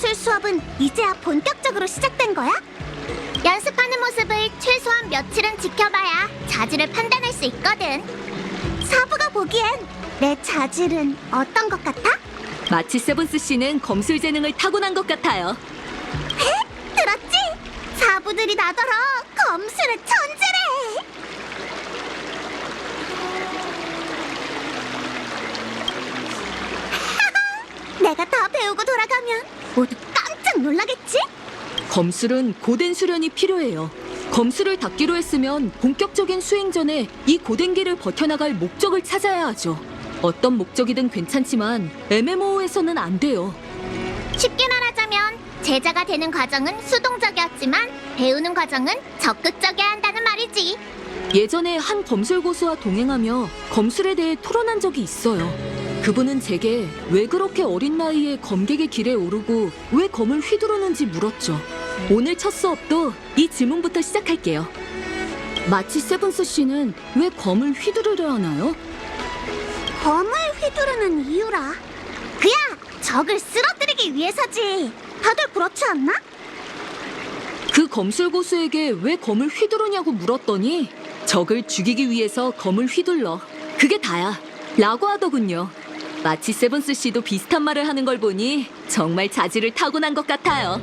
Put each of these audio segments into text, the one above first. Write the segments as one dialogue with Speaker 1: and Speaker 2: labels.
Speaker 1: 검술 수업은 이제야 본격적으로 시작된 거야? 연습하는 모습을 최소한 며칠은 지켜봐야 자질을 판단할 수 있거든. 사부가 보기엔 내 자질은 어떤 것 같아?
Speaker 2: 마치 세븐스 씨는 검술 재능을 타고난 것 같아요.
Speaker 1: 들었지? 사부들이 나더러 검술의 천재래. 내가 다 배우고 돌아가면 모두 깜짝 놀라겠지?
Speaker 2: 검술은 고된 수련이 필요해요. 검술을 닦기로 했으면 본격적인 수행 전에 이 고된 길을 버텨나갈 목적을 찾아야 하죠. 어떤 목적이든 괜찮지만 MMO에서는 안 돼요.
Speaker 1: 쉽게 말하자면 제자가 되는 과정은 수동적이었지만 배우는 과정은 적극적이어야 한다는 말이지.
Speaker 2: 예전에 한 검술 고수와 동행하며 검술에 대해 토론한 적이 있어요. 그분은 제게 왜 그렇게 어린 나이에 검객의 길에 오르고 왜 검을 휘두르는지 물었죠. 오늘 첫 수업도 이 질문부터 시작할게요. 마치 세븐스 씨는 왜 검을 휘두르려 하나요?
Speaker 1: 검을 휘두르는 이유라. 그야 적을 쓰러뜨리기 위해서지. 다들 그렇지 않나?
Speaker 2: 그 검술 고수에게 왜 검을 휘두르냐고 물었더니 적을 죽이기 위해서 검을 휘둘러. 그게 다야. 라고 하더군요. 마치 세븐스 씨도 비슷한 말을 하는 걸 보니 정말 자질을 타고난 것 같아요.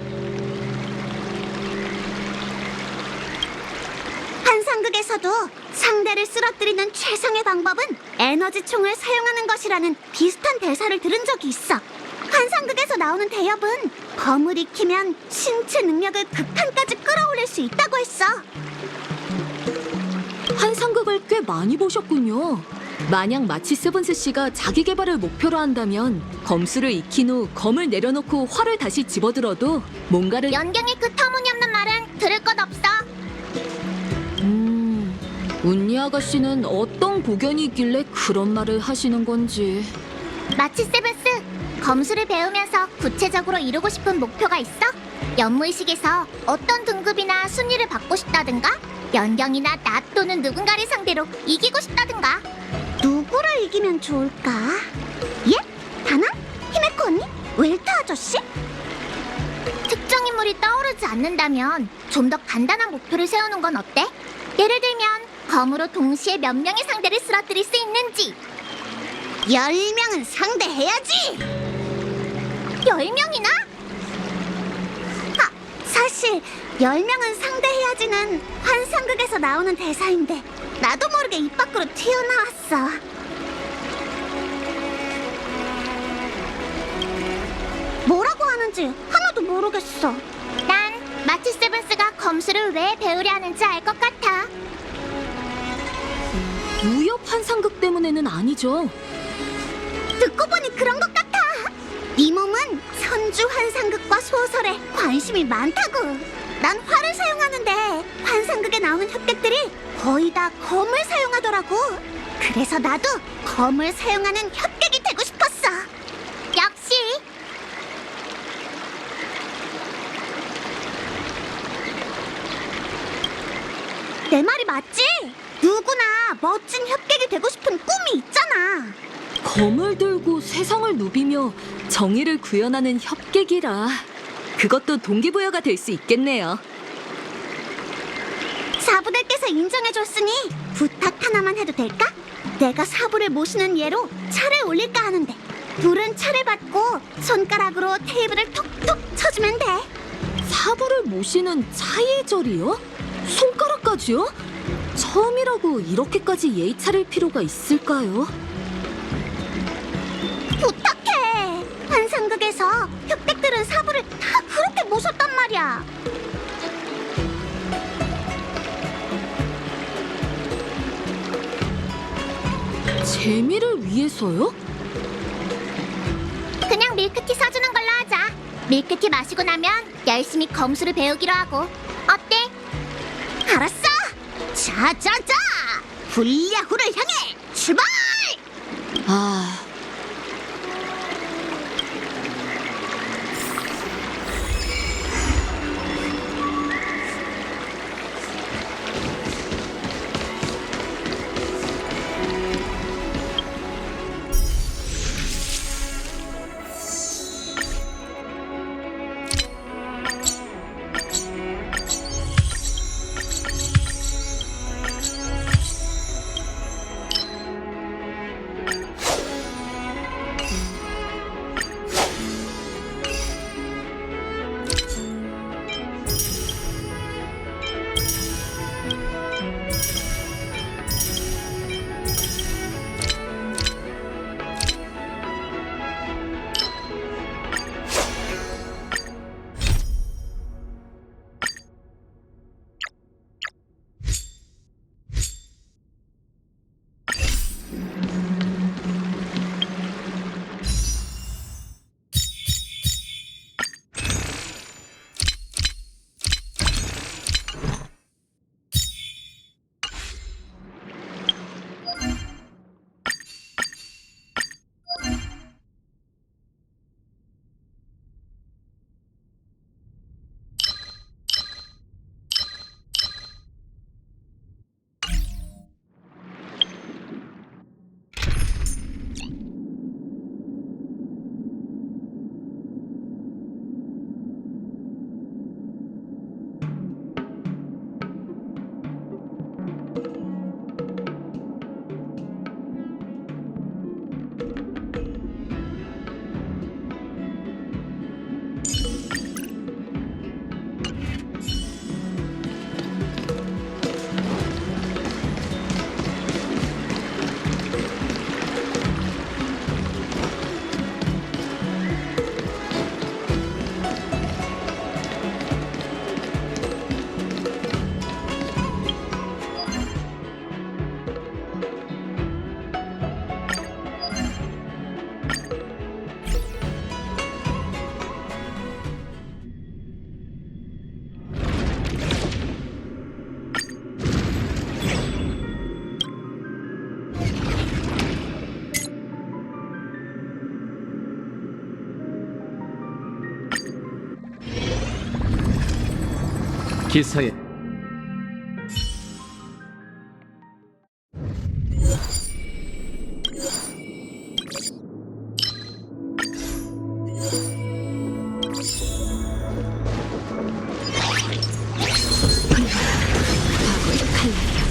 Speaker 1: 한상극에서도 상대를 쓰러뜨리는 최상의 방법은 에너지 총을 사용하는 것이라는 비슷한 대사를 들은 적이 있어. 한상극에서 나오는 대엽은 검을 익히면 신체 능력을 극한까지 끌어올릴 수 있다고 했어.
Speaker 2: 한상극을 꽤 많이 보셨군요. 만약 마치 세븐스 씨가 자기 개발을 목표로 한다면 검술을 익힌 후 검을 내려놓고 활을 다시 집어들어도 뭔가를
Speaker 1: 연경의 그 터무니없는 말은 들을 것 없어.
Speaker 2: 운니 아가씨는 어떤 고견이 있길래 그런 말을 하시는 건지.
Speaker 1: 마치 세븐스, 검술을 배우면서 구체적으로 이루고 싶은 목표가 있어? 연무의식에서 어떤 등급이나 순위를 받고 싶다든가 연경이나 나 또는 누군가를 상대로 이기고 싶다든가. 누구를 이기면 좋을까? 예? 다나? 히메코 언니? 웰타 아저씨? 특정 인물이 떠오르지 않는다면 좀 더 간단한 목표를 세우는 건 어때? 예를 들면 검으로 동시에 몇 명의 상대를 쓰러뜨릴 수 있는지. 10명은 상대해야지! 10명이나? 아, 사실 10명은 상대해야지는 환상극에서 나오는 대사인데 나도 모르게 입 밖으로 튀어나왔어. 뭐라고 하는지 하나도 모르겠어. 난 마치 세븐스가 검술을 왜 배우려 하는지 알 것 같아.
Speaker 2: 무협 환상극 때문에는 아니죠.
Speaker 1: 듣고 보니 그런 것 같아. 네 몸은 선주 환상극과 소설에 관심이 많다고. 난 활을 사용하는데 환상극에 나오는 협객들이 거의 다 검을 사용하더라고. 그래서 나도 검을 사용하는 협객이 되고 싶었어. 역시. 내 말이 맞지? 누구나 멋진 협객이 되고 싶은 꿈이 있잖아.
Speaker 2: 검을 들고 세상을 누비며 정의를 구현하는 협객이라 그것도 동기부여가 될 수 있겠네요.
Speaker 1: 사부들께서 인정해줬으니 부탁 하나만 해도 될까? 내가 사부를 모시는 예로 차를 올릴까 하는데 불은 차를 받고 손가락으로 테이블을 톡톡 쳐주면 돼.
Speaker 2: 사부를 모시는 차예절이요? 손가락까지요? 처음이라고 이렇게까지 예의 차릴 필요가 있을까요?
Speaker 1: 부탁해. 환상극에서 협객들은 사부를 다 그렇게 모셨단 말이야.
Speaker 2: 재미를 위해서요?
Speaker 1: 그냥 밀크티 사주는 걸로 하자. 밀크티 마시고 나면 열심히 검술을 배우기로 하고. 어때? 알았어. 자자자. 불야후를 향해 출발!
Speaker 2: 아...
Speaker 3: 기사에
Speaker 2: 과거의 칼날이여.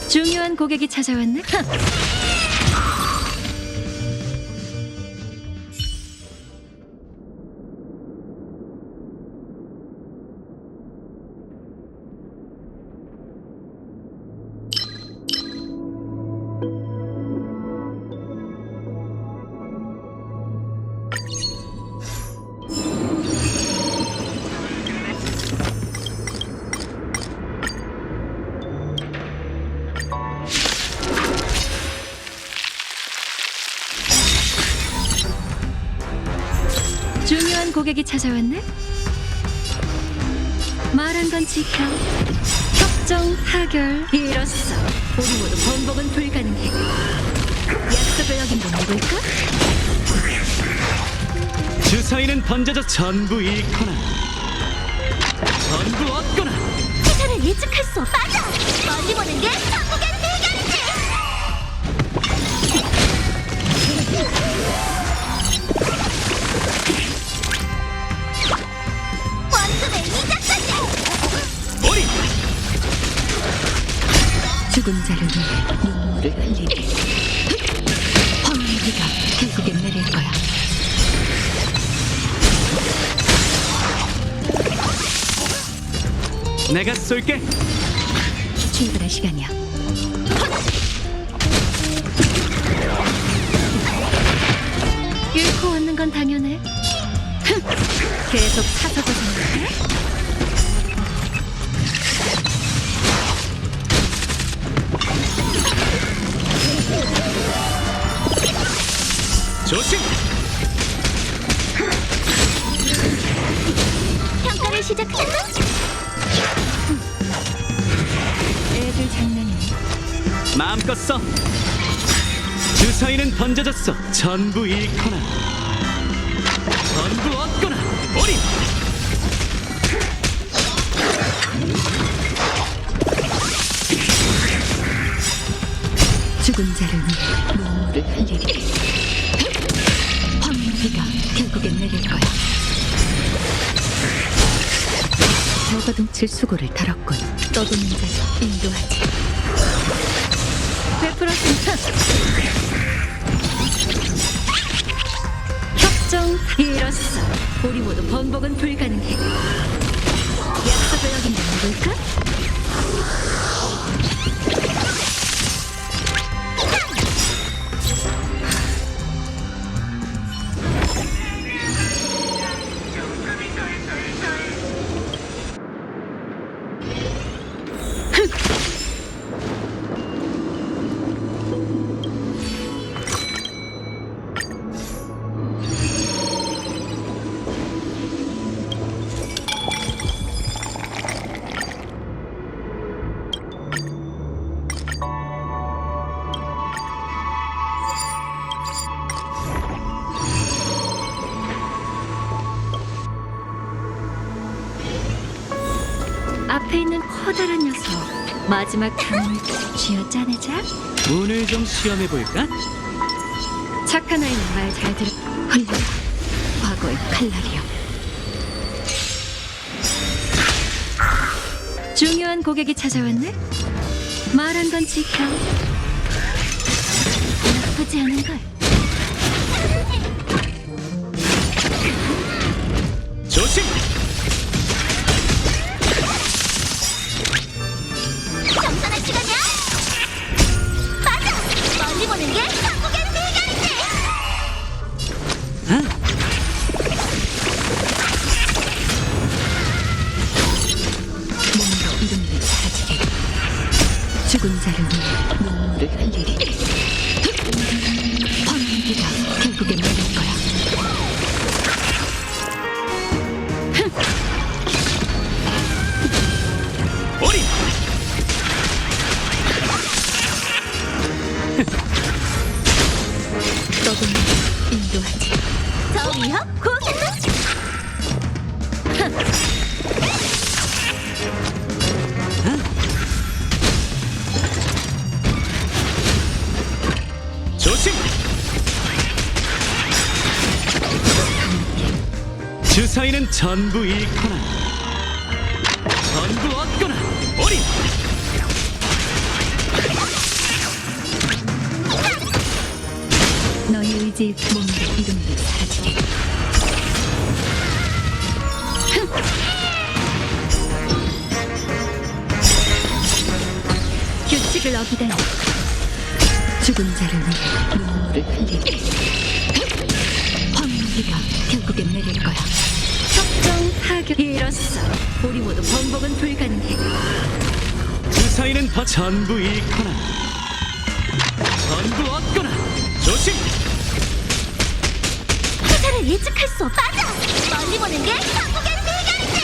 Speaker 4: 중요한 고객이 찾아왔네. 중요한 고객이 찾아왔네. 말한 건 지켜. 협정 타결. 이로써 우리 모두 번복은 불가능해. 약속을 어긴 건 누굴까?
Speaker 3: 주사위는 던져져 전부 잃거나 전부 얻거나.
Speaker 1: 회사를 예측할 수 없어. 맞아. 멀리 보는 게 천국의 대결이지. 원금의 이자까지.
Speaker 3: 어리!
Speaker 2: 죽은 자를 위해 눈물을 흘리리. 황무지가 결국엔 내릴 거야.
Speaker 3: 내가 쏠게.
Speaker 2: 출발할 시간이야.
Speaker 4: 잃고 얻는 건 당연해. 계속 사서고 생각해?
Speaker 3: 조심!
Speaker 1: 평가를 시작한다.
Speaker 4: 애들 장난이네.
Speaker 3: 마음껏 써. 주사위는 던져졌어. 전부 잃거나 전부 얻거나. 어리!
Speaker 2: 죽은 자를 위해 눈물을 흘리리. 황무지가 결국엔 내릴 거야. 저거둥칠 수고를 다뤘군. 떠도는 자를 인도하지.
Speaker 4: 베풀었으니까. 협정 이로써 우리 모두 번복은 불가능해. 약속을 어긴 건 누굴까? 앞에 있는 커다란 녀석 마지막 강을 쥐어 짜내자.
Speaker 3: 오늘 좀 시험해볼까?
Speaker 4: 착한 아이는 말 잘 들어.
Speaker 2: 흘러라. 과거의 칼날이여.
Speaker 4: 중요한 고객이 찾아왔네. 말한 건 지켜. 나쁘지 않은 걸.
Speaker 3: 조심!
Speaker 4: 몸으로 이름을 사지리 죽은 자를 위해 눈물을 흘리리 황무기가 결국에 내릴 거야.
Speaker 3: 어린
Speaker 4: 떠도는 인도하지.
Speaker 1: 저 위협 고생은
Speaker 3: 조심. 주사위는 전부 잃거나 전부 얻거나. 어린
Speaker 4: 너의 의지 몸으로 이름을 사지리 규칙을 어기다니 죽은 자를 위해 눈물을 흘리리 황무기가 결국엔 내릴 거야. 협정 타결 이뤘어. 우리 모두 번복은 불가능해.
Speaker 3: 주사위는 더 전부 잃거나 전부 얻거나. 조심.
Speaker 1: 회사를 예측할 수 없어. 맞아. 멀리 보는 게 한국의 대결이지.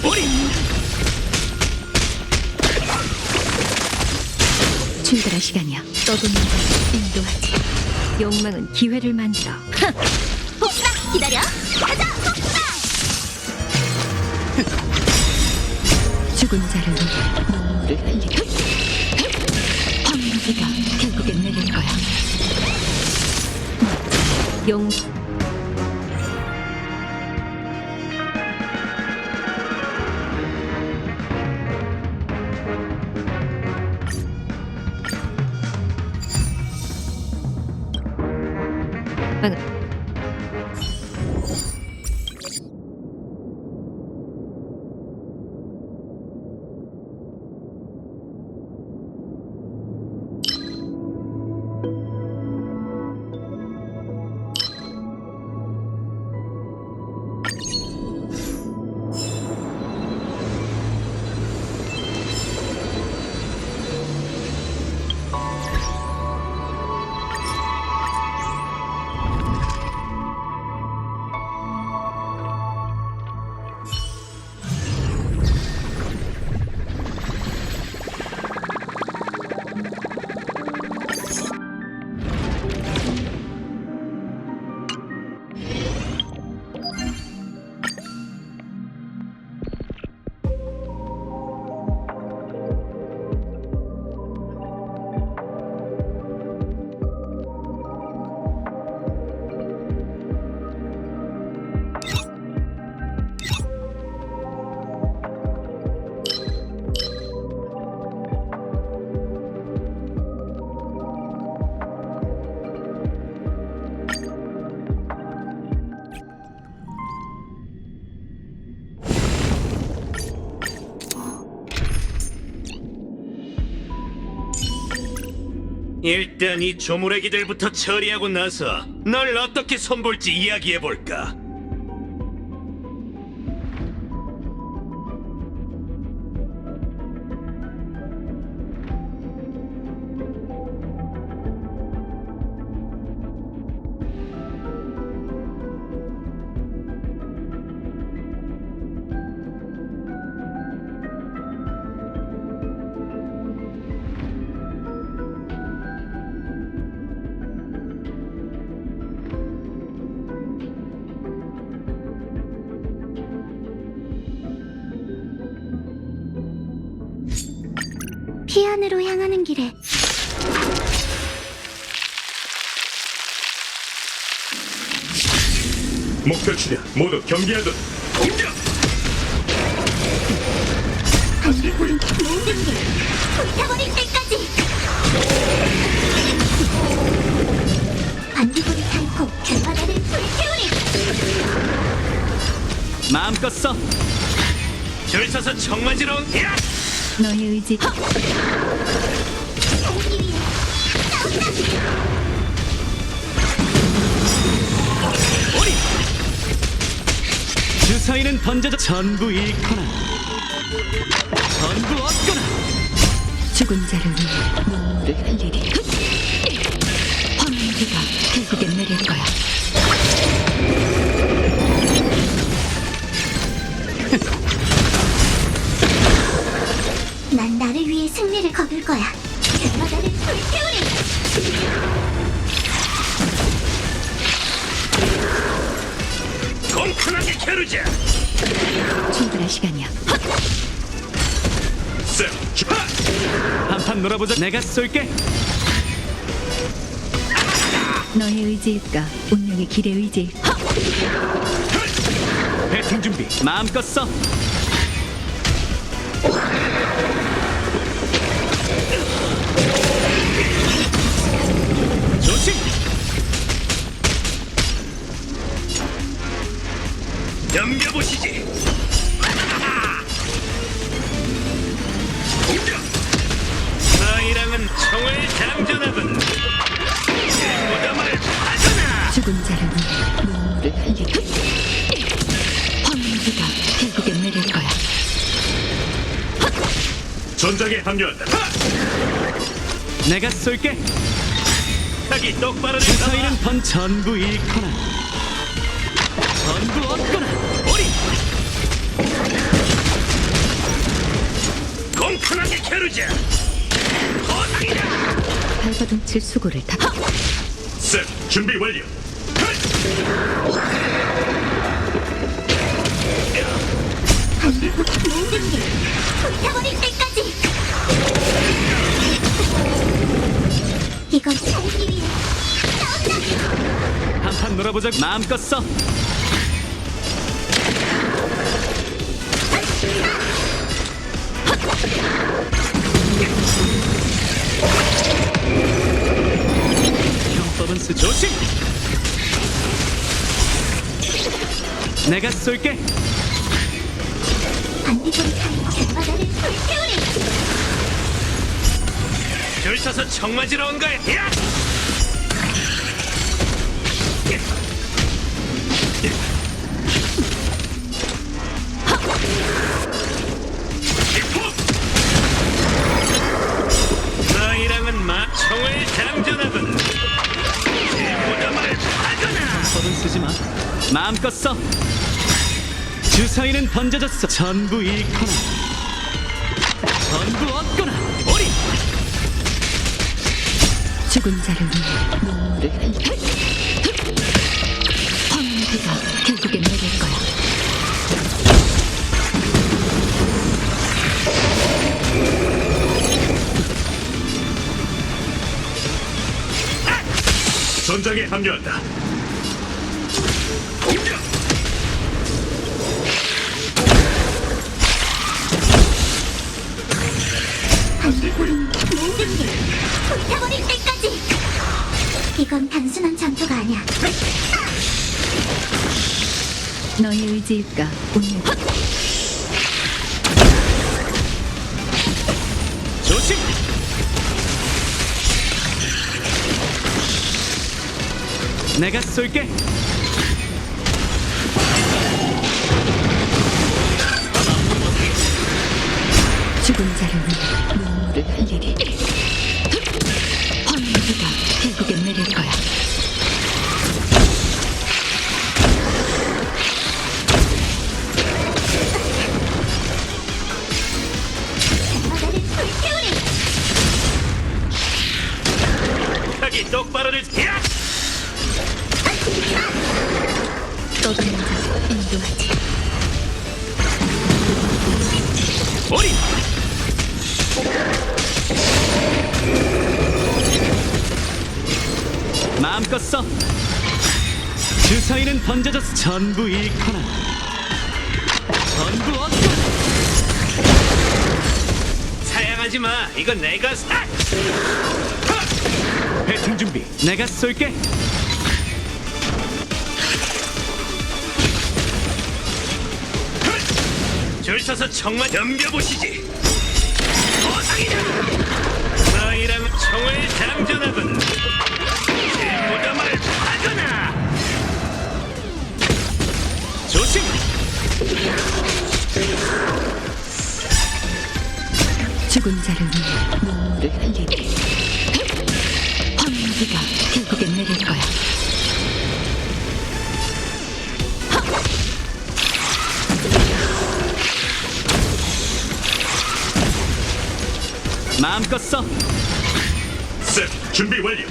Speaker 3: 어린
Speaker 4: 출발할 시간이야. 떠도는 자를 인도하지. 욕망은 기회를 만들어.
Speaker 1: 복수다. 기다려. 가자. 복수다.
Speaker 4: 죽은 자를 위해 눈물을 흘리리 황무기가 결국엔 내릴 거야. 용
Speaker 5: 일단 이 조무래기들부터 처리하고 나서 널 어떻게 손볼지 이야기해볼까?
Speaker 1: 피안으로 향하는 길에
Speaker 5: 목표 추려 모두 경계하듯 공격!
Speaker 1: 모든 게 불타버릴 때까지 반딧불을 타고 결과다를 불태우리.
Speaker 3: 마음껏 써.
Speaker 5: 줄 서서 청 맞으러 온 야!
Speaker 4: 너의 의지
Speaker 5: 어린!
Speaker 3: 주사위는 던져져 전부 잃거나 전부 얻거나.
Speaker 4: 죽은 자를 위해 눈물을 흘리리 황무지가 결국엔 내릴 거야.
Speaker 1: 난 나를 위해 승리를 거둘 거야. 결과자를 불태우리.
Speaker 5: 공평하게 겨루자.
Speaker 4: 출발할 시간이야.
Speaker 5: 쌤,
Speaker 3: 한판 놀아보자. 내가 쏠게.
Speaker 4: 너의 의지일까 운명의 길의 의지일까.
Speaker 3: 배팅 준비. 마음껏 써. 조심.
Speaker 5: 덤벼보시지. 공격. 너희랑은 총을 장전하군. 무덤을 파거나.
Speaker 4: 죽은 자를 위해 눈물을 흘리리 황무지가 결국엔 내릴 거야.
Speaker 5: 전장에 합류한다.
Speaker 3: 내가 쏠게.
Speaker 5: 타기 똑바로
Speaker 3: 주사위는 던 전부 잃거나 전부 얻거나.
Speaker 5: 어린. 공평하게 겨루자. 거상이다.
Speaker 4: 발버둥칠 수고를 다.
Speaker 5: 쌤, 준비 완료.
Speaker 1: 모든 게 불타버릴 때까지. 이건 살기 위해 싸운다.
Speaker 3: 한판 놀아보자. 마음껏 써. 형법은 쓰. 조심. 내가 쏠게.
Speaker 1: 반딧불이 타고 결과자를 불태우리.
Speaker 5: 줄 서서 청 맞으러 온 거야. 야! 너희랑은 총을 장전하군. 무덤을 파거나.
Speaker 3: 형법은 쓰지 마. 마음껏 써. 주사위는 던져졌어. 전부 잃거나 전부 얻거나.
Speaker 5: 어린.
Speaker 4: 죽은 자를 위해 눈물을 흘리리 황무지가 결국엔 내릴 거야.
Speaker 5: 전장에 합류한다. 공격.
Speaker 1: 반딧불은 모든 게 불타버릴 때까지. 이건 단순한 전투가 아니야.
Speaker 4: 너의 의지일까 운명.
Speaker 3: 조심. 내가 쏠게.
Speaker 4: 죽은 자를 위해 눈물을 흘리리 황무지가 결국엔 내릴 거야.
Speaker 1: 결과자를 불태우리.
Speaker 5: 타기 똑바로를. 야!
Speaker 4: 떠도는 자 인도하지.
Speaker 5: 어린.
Speaker 3: 마음껏 써. 주사위는 던져졌어. 전부 잃거나 전부 얻거나.
Speaker 5: 사양하지 마. 이건 내가 사.
Speaker 3: 배팅 준비. 내가 쏠게.
Speaker 5: 줄 서서 정말 덤벼보시지. 보상이다. 너희랑 총을 장전하거나 제 무덤을 파거나. 조심.
Speaker 4: 죽은 자를 위해 눈물을 흘리리. 황무지가 결국엔 내릴 거야.
Speaker 3: 마음껏 써.
Speaker 5: 셋, 준비 완료.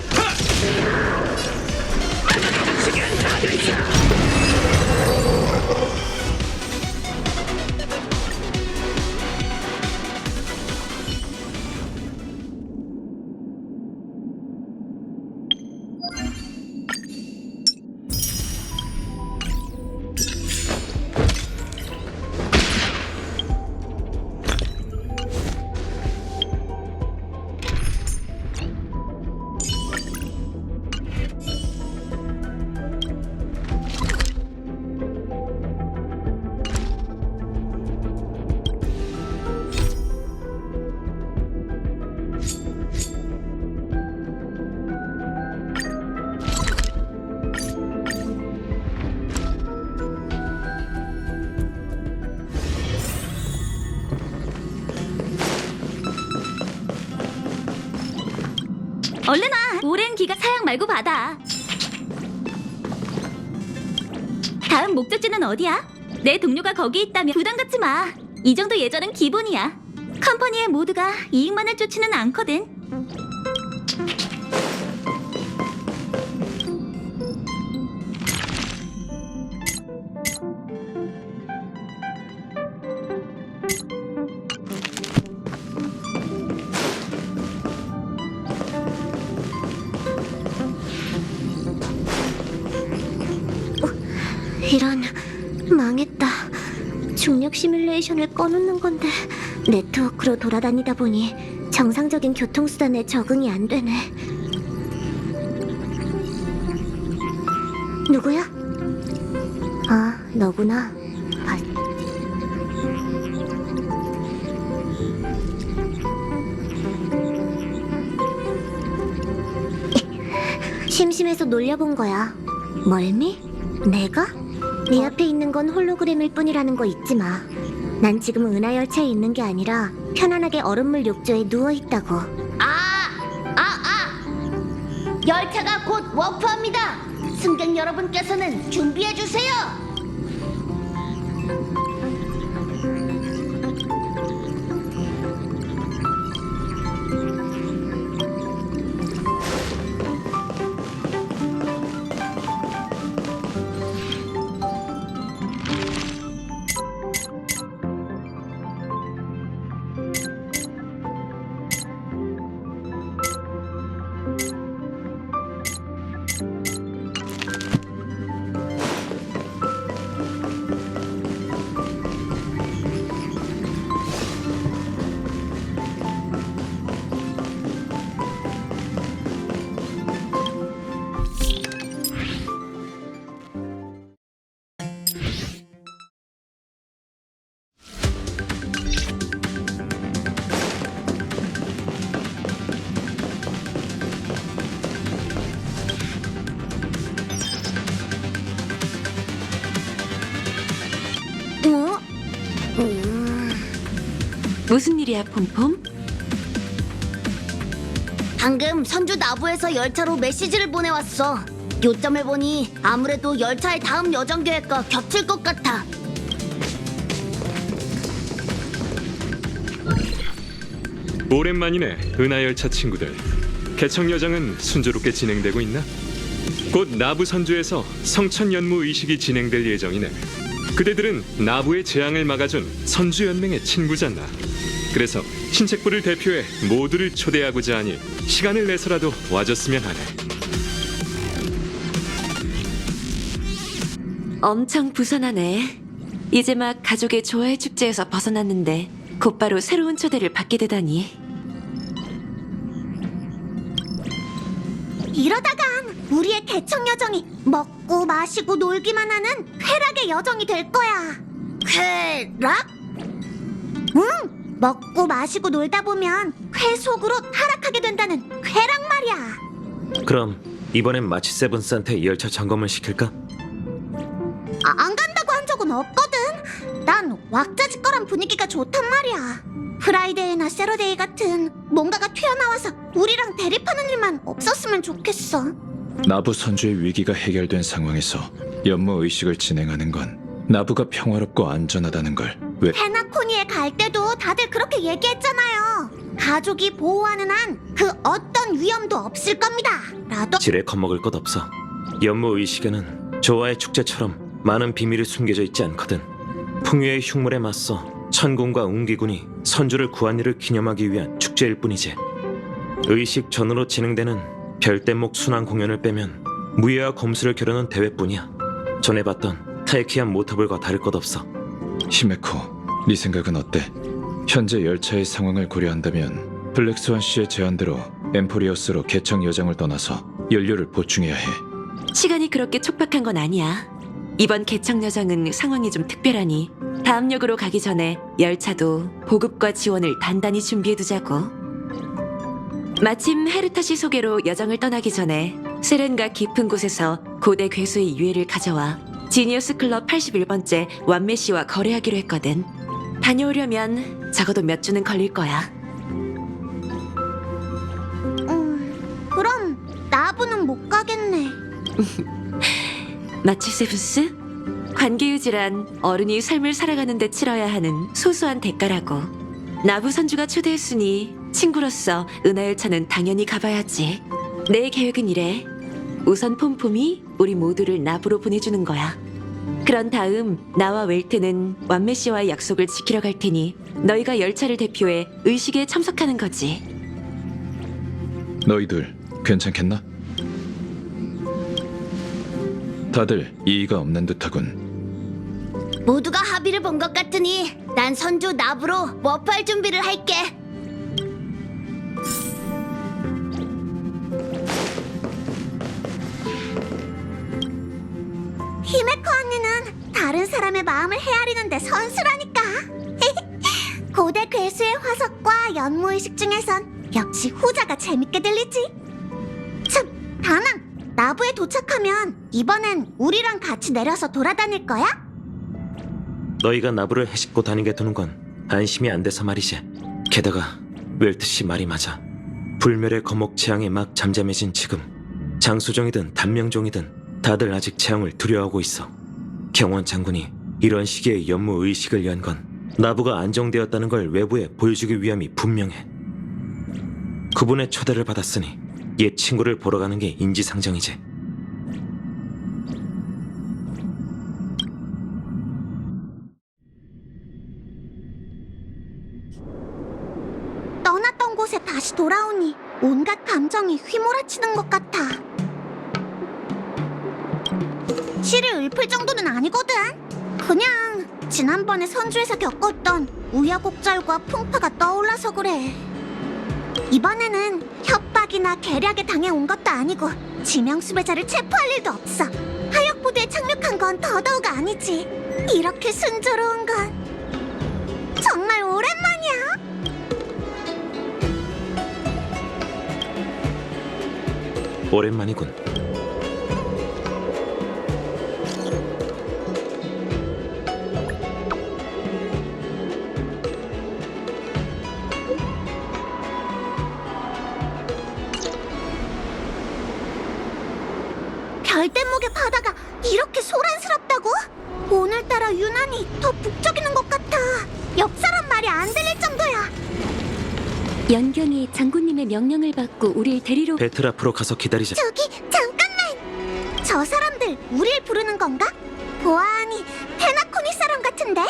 Speaker 6: 얼른 와. 오랜 기가 사양 말고 받아. 다음 목적지는 어디야? 내 동료가 거기 있다면 부담 갖지 마. 이 정도 예절은 기본이야. 컴퍼니의 모두가 이익만을 쫓지는 않거든.
Speaker 1: 이런, 망했다. 중력 시뮬레이션을 꺼놓는 건데 네트워크로 돌아다니다 보니 정상적인 교통수단에 적응이 안 되네. 누구야? 아, 너구나. 심심해서 놀려본 거야. 멀미? 내가? 네 앞에 있는 건 홀로그램일 뿐이라는 거 잊지 마. 난 지금 은하열차에 있는 게 아니라 편안하게 얼음물 욕조에 누워있다고. 열차가 곧 워프합니다. 승객 여러분께서는 준비해주세요.
Speaker 4: 무슨 일이야, 폼폼?
Speaker 1: 방금 선주 나부에서 열차로 메시지를 보내왔어. 요점을 보니 아무래도 열차의 다음 여정 계획과 겹칠 것 같아.
Speaker 7: 오랜만이네, 은하열차 친구들. 개척 여정은 순조롭게 진행되고 있나? 곧 나부 선주에서 성천연무 의식이 진행될 예정이네. 그대들은 나부의 재앙을 막아준 선주연맹의 친구잖아. 그래서 신책부를 대표해 모두를 초대하고자 하니 시간을 내서라도 와줬으면 하네.
Speaker 8: 엄청 부산하네. 이제 막 가족의 조화의 축제에서 벗어났는데 곧바로 새로운 초대를 받게 되다니.
Speaker 1: 이러다간 우리의 개척 여정이 먹고 마시고 놀기만 하는 쾌락의 여정이 될 거야. 쾌락? 먹고 마시고 놀다 보면 쾌 속으로 타락하게 된다는 쾌락 말이야.
Speaker 5: 그럼 이번엔 마치 세븐스한테 열차 점검을 시킬까?
Speaker 1: 안 간다고 한 적은 없거든. 난 왁자지껄한 분위기가 좋단 말이야. 프라이데이나 세러데이 같은 뭔가가 튀어나와서 우리랑 대립하는 일만 없었으면 좋겠어.
Speaker 9: 나부 선주의 위기가 해결된 상황에서 연무 의식을 진행하는 건 나부가 평화롭고 안전하다는 걸 왜
Speaker 1: 페나코니에 갈 때도 다들 그렇게 얘기했잖아요. 가족이 보호하는 한 그 어떤 위험도 없을 겁니다. 라도
Speaker 5: 지레 겁먹을 것 없어. 연무 의식에는 조화의 축제처럼 많은 비밀이 숨겨져 있지 않거든. 풍요의 흉물에 맞서 천군과 웅기군이 선주를 구한 일을 기념하기 위한 축제일 뿐이지. 의식 전후로 진행되는 별대목 순환 공연을 빼면 무예와 검수를 겨루는 대회뿐이야. 전에 봤던 타이키안 모터블과 다를 것 없어.
Speaker 9: 히메코, 네 생각은 어때? 현재 열차의 상황을 고려한다면 블랙스완 씨의 제안대로 엠포리어스로 개척 여정을 떠나서 연료를 보충해야 해.
Speaker 8: 시간이 그렇게 촉박한 건 아니야. 이번 개척 여정은 상황이 좀 특별하니 다음 역으로 가기 전에 열차도 보급과 지원을 단단히 준비해두자고. 마침 헤르타시 소개로 여정을 떠나기 전에 세렌과 깊은 곳에서 고대 괴수의 유해를 가져와 지니어스 클럽 81번째 완메 씨와 거래하기로 했거든. 다녀오려면 적어도 몇 주는 걸릴 거야.
Speaker 1: 그럼 나부는 못 가겠네.
Speaker 8: 마치 세부스? 관계유지란 어른이 삶을 살아가는 데 치러야 하는 소소한 대가라고. 나부 선주가 초대했으니 친구로서 은하열차는 당연히 가봐야지. 내 계획은 이래. 우선 폼폼이 우리 모두를 나부로 보내주는 거야. 그런 다음 나와 웰트는 완메 씨와의 약속을 지키러 갈 테니 너희가 열차를 대표해 의식에 참석하는 거지.
Speaker 9: 너희들 괜찮겠나? 다들 이의가 없는 듯하군.
Speaker 1: 모두가 합의를 본 것 같으니 난 선주 나부로 워프할 준비를 할게. 히메코 언니는 다른 사람의 마음을 헤아리는데 선수라니까. 고대 괴수의 화석과 연무의식 중에선 역시 후자가 재밌게 들리지. 참, 다낭! 나부에 도착하면 이번엔 우리랑 같이 내려서 돌아다닐 거야?
Speaker 5: 너희가 나부를 해집고 다니게 두는 건 안심이 안 돼서 말이지. 게다가 웰트 씨 말이 맞아. 불멸의 거목 재앙이 막 잠잠해진 지금 장수종이든 단명종이든 다들 아직 재앙을 두려워하고 있어. 경원 장군이 이런 시기에 연무 의식을 연 건 나부가 안정되었다는 걸 외부에 보여주기 위함이 분명해. 그분의 초대를 받았으니 옛 친구를 보러 가는 게 인지상정이지.
Speaker 1: 떠났던 곳에 다시 돌아오니 온갖 감정이 휘몰아치는 것 같아. 치를 읊을 정도는 아니거든. 그냥 지난번에 선주에서 겪었던 우여곡절과 풍파가 떠올라서 그래. 이번에는 협박이나 계략에 당해온 것도 아니고 지명수배자를 체포할 일도 없어. 하역부두에 착륙한 건 더더욱 아니지. 이렇게 순조로운 건 정말 오랜만이야.
Speaker 5: 오랜만이군.
Speaker 1: 별대목의 바다가 이렇게 소란스럽다고? 오늘따라 유난히 더 북적이는 것 같아. 역사란 말이 안 들릴 정도야.
Speaker 6: 연경이 장군님의 명령을 받고 우릴 데리러
Speaker 5: 배틀 앞으로 가서 기다리자.
Speaker 1: 저기 잠깐만. 저 사람들 우릴 부르는 건가? 보아하니 페나코니 사람 같은데?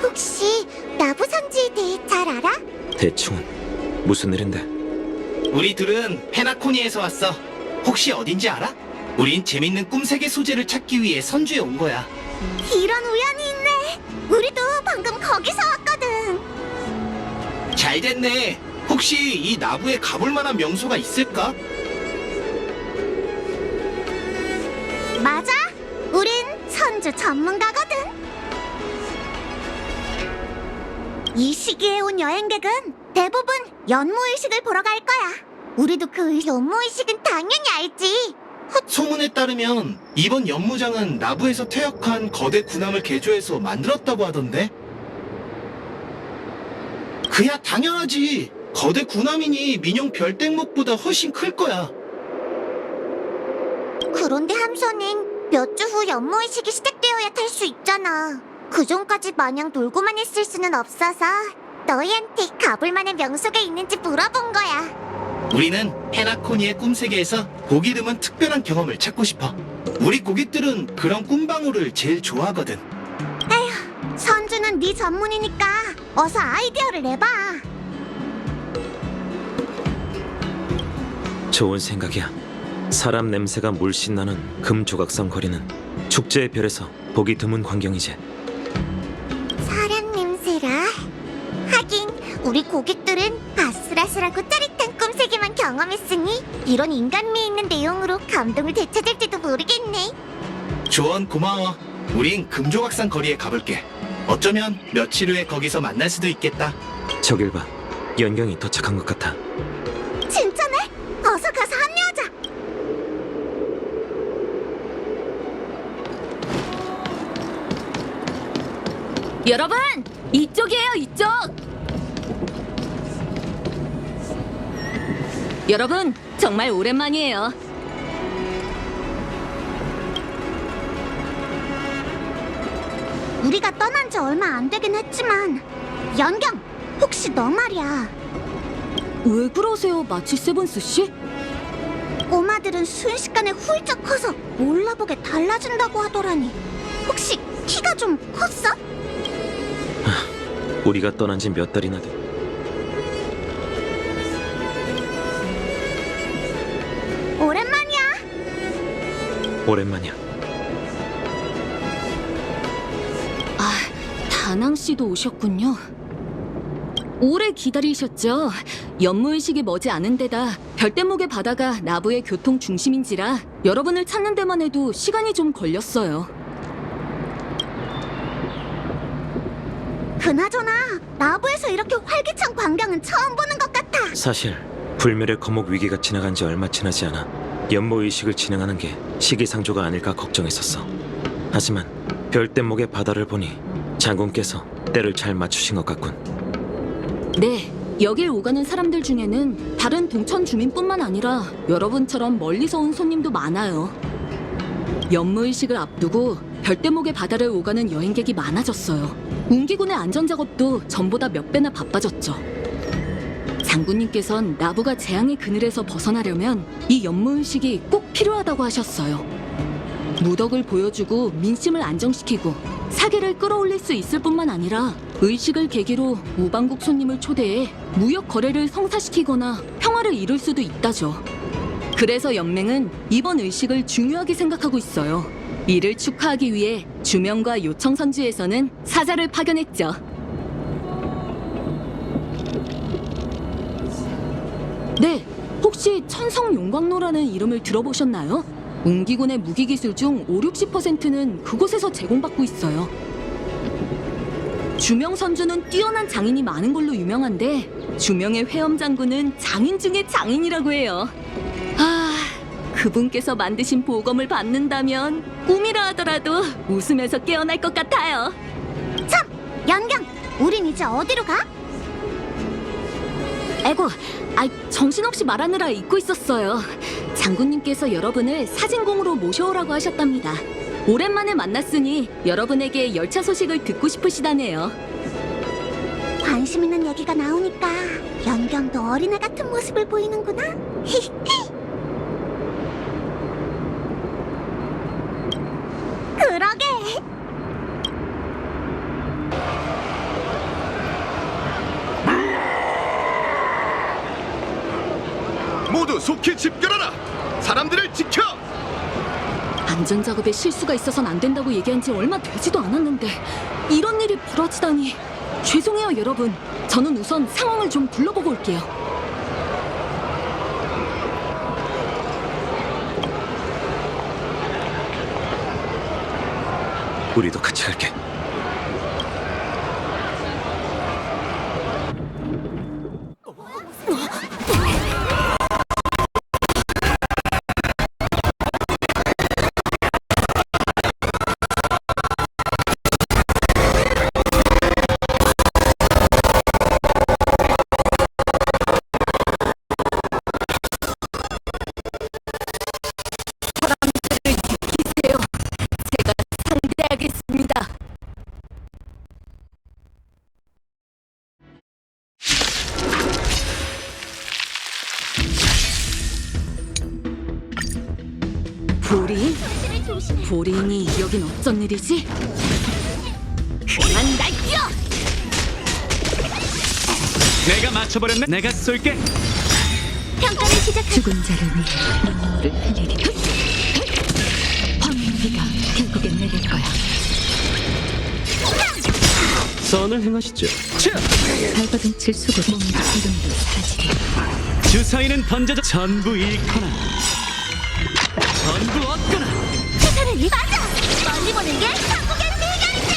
Speaker 1: 혹시 나부 선지에 대해 잘 알아?
Speaker 5: 대충은 무슨 일인데?
Speaker 10: 우리 둘은 페나코니에서 왔어. 혹시 어딘지 알아? 우린 재밌는 꿈세계 소재를 찾기 위해 선주에 온 거야.
Speaker 1: 이런 우연이 있네. 우리도 방금 거기서 왔거든.
Speaker 10: 잘 됐네. 혹시 이 나부에 가볼 만한 명소가 있을까?
Speaker 1: 맞아. 우린 선주 전문가거든. 이 시기에 온 여행객은 대부분 연무의식을 보러 갈 거야. 우리도 그 연무의식은 당연히 알지.
Speaker 10: 소문에 따르면 이번 연무장은 나부에서 퇴역한 거대 군함을 개조해서 만들었다고 하던데? 그야 당연하지. 거대 군함이니 민용 별땡목보다 훨씬 클 거야.
Speaker 1: 그런데 함선은 몇 주 후 연무의식이 시작되어야 탈 수 있잖아. 그 전까지 마냥 놀고만 있을 수는 없어서 너희한테 가볼 만한 명소가 있는지 물어본 거야.
Speaker 10: 우리는 페나코니의 꿈세계에서 고기 드문 특별한 경험을 찾고 싶어. 우리 고객들은 그런 꿈방울을 제일 좋아하거든.
Speaker 1: 선주는 네 전문이니까 어서 아이디어를 내봐.
Speaker 5: 좋은 생각이야. 사람 냄새가 물씬 나는 금 조각선 거리는 축제의 별에서 보기 드문 광경이지.
Speaker 1: 사람 냄새라. 하긴 우리 고객들은 아슬아슬하고 짜릿한 꿈세계만 경험했으니 이런 인간미 있는 내용으로 감동을 되찾을지도 모르겠네.
Speaker 10: 조언 고마워. 우린 금조각산 거리에 가볼게. 어쩌면 며칠 후에 거기서 만날 수도 있겠다.
Speaker 5: 저길 봐. 연경이 도착한 것 같아.
Speaker 1: 진짜네? 어서 가서 합류하자.
Speaker 2: 여러분, 이쪽이에요, 이쪽. 여러분, 정말 오랜만이에요.
Speaker 1: 우리가 떠난 지 얼마 안 되긴 했지만 연경, 혹시 너 말이야.
Speaker 2: 왜 그러세요, 마치 세븐스 씨?
Speaker 1: 꼬마들은 순식간에 훌쩍 커서 몰라보게 달라진다고 하더라니. 혹시 키가 좀 컸어?
Speaker 5: 우리가 떠난 지 몇 달이나 돼.
Speaker 1: 오랜만이야.
Speaker 5: 오랜만이야.
Speaker 2: 아, 다낭 씨도 오셨군요. 오래 기다리셨죠? 연무의식이 머지 않은 데다 별대목의 바다가 나부의 교통 중심인지라 여러분을 찾는 데만 해도 시간이 좀 걸렸어요.
Speaker 1: 그나저나 나부에서 이렇게 활기찬 광경은 처음 보는 것 같아.
Speaker 5: 사실 불멸의 거목 위기가 지나간 지 얼마 지나지 않아 연무의식을 진행하는 게 시기상조가 아닐까 걱정했었어. 하지만 별대목의 바다를 보니 장군께서 때를 잘 맞추신 것 같군.
Speaker 2: 네, 여길 오가는 사람들 중에는 다른 동천 주민뿐만 아니라 여러분처럼 멀리서 온 손님도 많아요. 연무의식을 앞두고 별대목의 바다를 오가는 여행객이 많아졌어요. 웅기군의 안전작업도 전보다 몇 배나 바빠졌죠. 장군님께선 나부가 재앙의 그늘에서 벗어나려면 이 연무의식이 꼭 필요하다고 하셨어요. 무덕을 보여주고 민심을 안정시키고 사기를 끌어올릴 수 있을 뿐만 아니라 의식을 계기로 우방국 손님을 초대해 무역 거래를 성사시키거나 평화를 이룰 수도 있다죠. 그래서 연맹은 이번 의식을 중요하게 생각하고 있어요. 이를 축하하기 위해 주명과 요청 선주에서는 사자를 파견했죠. 네, 혹시 천성용광로라는 이름을 들어보셨나요? 웅기군의 무기기술 중 50~60%는 그곳에서 제공받고 있어요. 주명 선주는 뛰어난 장인이 많은 걸로 유명한데 주명의 회엄 장군은 장인 중에 장인이라고 해요. 아, 그분께서 만드신 보검을 받는다면 꿈이라 하더라도 웃으면서 깨어날 것 같아요.
Speaker 1: 참! 연경! 우린 이제 어디로 가?
Speaker 2: 아이고, 정신없이 말하느라 잊고 있었어요. 장군님께서 여러분을 사진공으로 모셔오라고 하셨답니다. 오랜만에 만났으니 여러분에게 열차 소식을 듣고 싶으시다네요.
Speaker 1: 관심 있는 얘기가 나오니까 연경도 어린애 같은 모습을 보이는구나. 그러게.
Speaker 11: 모두 속히 집결하라! 사람들을 지켜!
Speaker 2: 안전작업에 실수가 있어선 안 된다고 얘기한 지 얼마 되지도 않았는데 이런 일이 벌어지다니. 죄송해요, 여러분. 저는 우선 상황을 좀 둘러보고 올게요.
Speaker 5: 우리도 같이 갈게.
Speaker 2: 보리인이 여긴 어쩐 일이지? 그만 날뛰어!
Speaker 3: 내가 맞춰버렸네. 내가 쏠게.
Speaker 1: 평가를 시작할
Speaker 4: 죽은 자를 위해 눈물을 흘리리. 황무기가 결국엔 내릴 거야.
Speaker 3: 선을 행하시죠.
Speaker 4: 발버둥 칠 수고 몸도 이름도 사라지리.
Speaker 3: 주사위는 던져져. 전부 잃거나 전부 얻거나.
Speaker 1: 세상을 맞아! 멀리 보는 게 한국의 비결이지!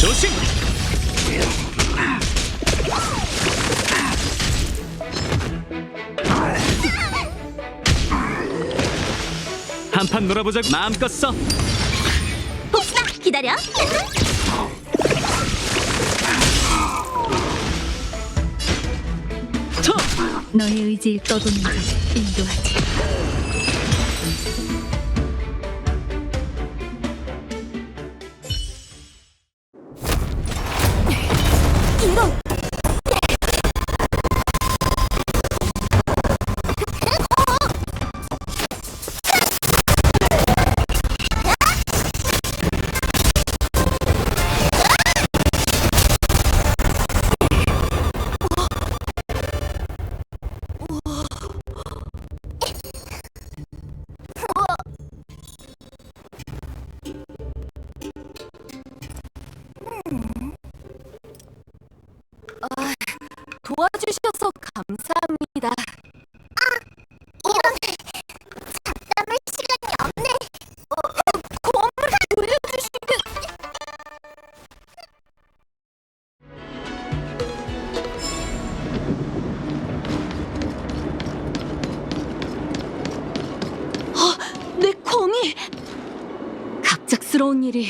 Speaker 3: 조심. 한판 놀아보자고. 마음껏 써.
Speaker 1: 복수다! 기다려!
Speaker 3: 쳐.
Speaker 4: 너의 의지를 떠도는 자 인도하지.
Speaker 2: 도와주셔서 감사합니다.
Speaker 1: 이런 잡담할 시간이 없네.
Speaker 2: 검을 돌려주시면... 내 검이... 갑작스러운 일이...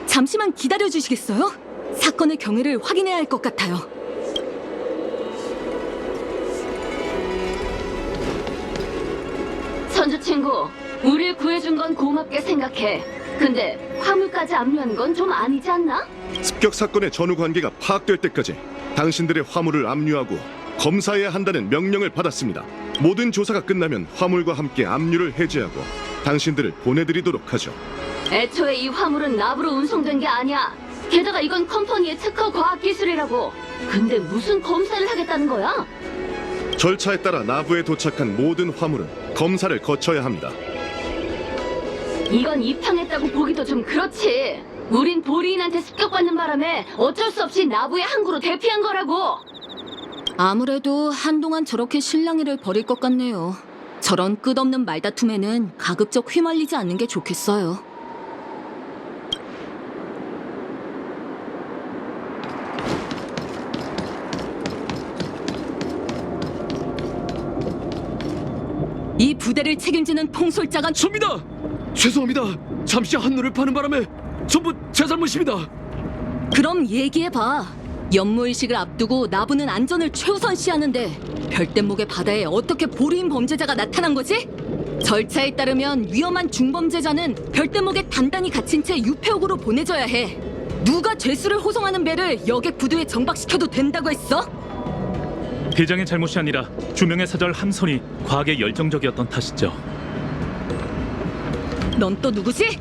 Speaker 2: 잠시만 기다려주시겠어요? 사건의 경위를 확인해야 할 것 같아요.
Speaker 6: 선주 친구, 우릴 구해준 건 고맙게 생각해. 근데 화물까지 압류한 건 좀 아니지 않나?
Speaker 11: 습격 사건의 전후 관계가 파악될 때까지 당신들의 화물을 압류하고 검사해야 한다는 명령을 받았습니다. 모든 조사가 끝나면 화물과 함께 압류를 해제하고 당신들을 보내드리도록 하죠.
Speaker 6: 애초에 이 화물은 납으로 운송된 게 아니야. 게다가 이건 컴퍼니의 특허 과학 기술이라고. 근데 무슨 검사를 하겠다는 거야?
Speaker 11: 절차에 따라 나부에 도착한 모든 화물은 검사를 거쳐야 합니다.
Speaker 6: 이건 입항했다고 보기도 좀 그렇지. 우린 보리인한테 습격받는 바람에 어쩔 수 없이 나부의 항구로 대피한 거라고.
Speaker 2: 아무래도 한동안 저렇게 실랑이를 벌일 것 같네요. 저런 끝없는 말다툼에는 가급적 휘말리지 않는 게 좋겠어요. 이 부대를 책임지는 통솔자가
Speaker 3: 접니다. 죄송합니다. 잠시 한눈을 파는 바람에 전부 제 잘못입니다.
Speaker 2: 그럼 얘기해봐. 연무의식을 앞두고 나부는 안전을 최우선시하는데 별대목의 바다에 어떻게 보리인 범죄자가 나타난 거지? 절차에 따르면 위험한 중범죄자는 별대목에 단단히 갇힌 채 유폐옥으로 보내져야 해. 누가 죄수를 호송하는 배를 여객 부두에 정박시켜도 된다고 했어?
Speaker 12: 대장의 잘못이 아니라 주명의 사절 함선이 과하게 열정적이었던 탓이죠.
Speaker 2: 넌 또 누구지?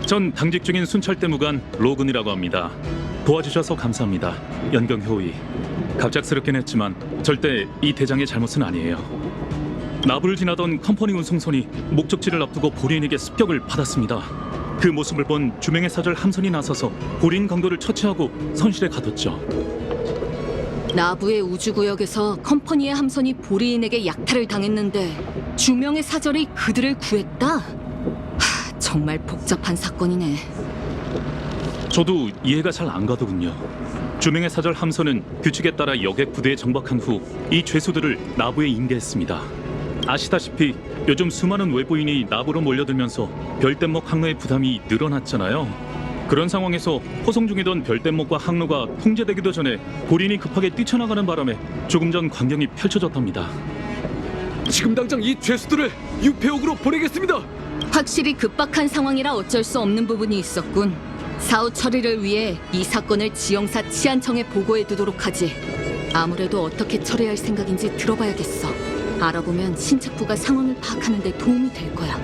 Speaker 12: 전 당직 중인 순찰대무관 로근이라고 합니다. 도와주셔서 감사합니다. 연경효의. 갑작스럽긴 했지만 절대 이 대장의 잘못은 아니에요. 나부를 지나던 컴퍼니 운송선이 목적지를 앞두고 보리인에게 습격을 받았습니다. 그 모습을 본 주명의 사절 함선이 나서서 보리인 강도를 처치하고 선실에 가뒀죠.
Speaker 2: 나부의 우주구역에서 컴퍼니의 함선이 보리인에게 약탈을 당했는데 주명의 사절이 그들을 구했다? 정말 복잡한 사건이네.
Speaker 12: 저도 이해가 잘 안 가더군요. 주명의 사절 함선은 규칙에 따라 여객 부대에 정박한 후 이 죄수들을 나부에 인계했습니다. 아시다시피 요즘 수많은 외부인이 나부로 몰려들면서 별대목 항로의 부담이 늘어났잖아요. 그런 상황에서 호송 중이던 별대목과 항로가 통제되기도 전에 보리인이 급하게 뛰쳐나가는 바람에 조금 전 광경이 펼쳐졌답니다.
Speaker 3: 지금 당장 이 죄수들을 유폐옥으로 보내겠습니다.
Speaker 2: 확실히 급박한 상황이라 어쩔 수 없는 부분이 있었군. 사후 처리를 위해 이 사건을 지영사 치안청에 보고해 두도록 하지. 아무래도 어떻게 처리할 생각인지 들어봐야겠어. 알아보면 신착부가 상황을 파악하는 데 도움이 될 거야.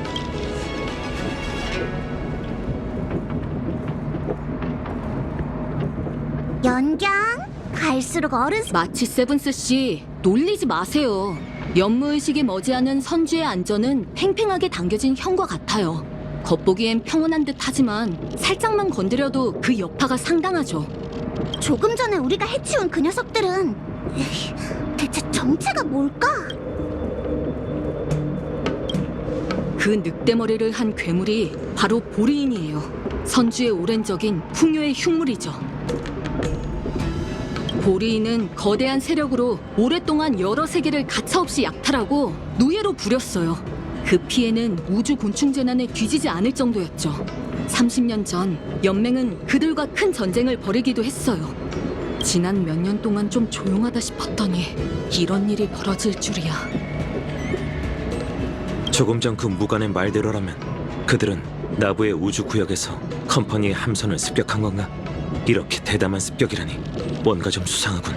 Speaker 1: 연경, 갈수록 어른
Speaker 2: 마치 세븐스 씨, 놀리지 마세요. 연무의식이 머지않은 선주의 안전은 팽팽하게 당겨진 형과 같아요. 겉보기엔 평온한 듯 하지만 살짝만 건드려도 그 여파가 상당하죠.
Speaker 1: 조금 전에 우리가 해치운 그 녀석들은 에이, 대체 정체가 뭘까?
Speaker 2: 그 늑대머리를 한 괴물이 바로 보리인이에요. 선주의 오랜 적인 풍요의 흉물이죠. 보리인은 거대한 세력으로 오랫동안 여러 세계를 가차없이 약탈하고 노예로 부렸어요. 그 피해는 우주 곤충 재난에 뒤지지 않을 정도였죠. 30년 전 연맹은 그들과 큰 전쟁을 벌이기도 했어요. 지난 몇 년 동안 좀 조용하다 싶었더니 이런 일이 벌어질 줄이야.
Speaker 5: 조금 전 그 무관의 말대로라면 그들은 나부의 우주 구역에서 컴퍼니의 함선을 습격한 건가? 이렇게 대담한 습격이라니 뭔가 좀 수상하군.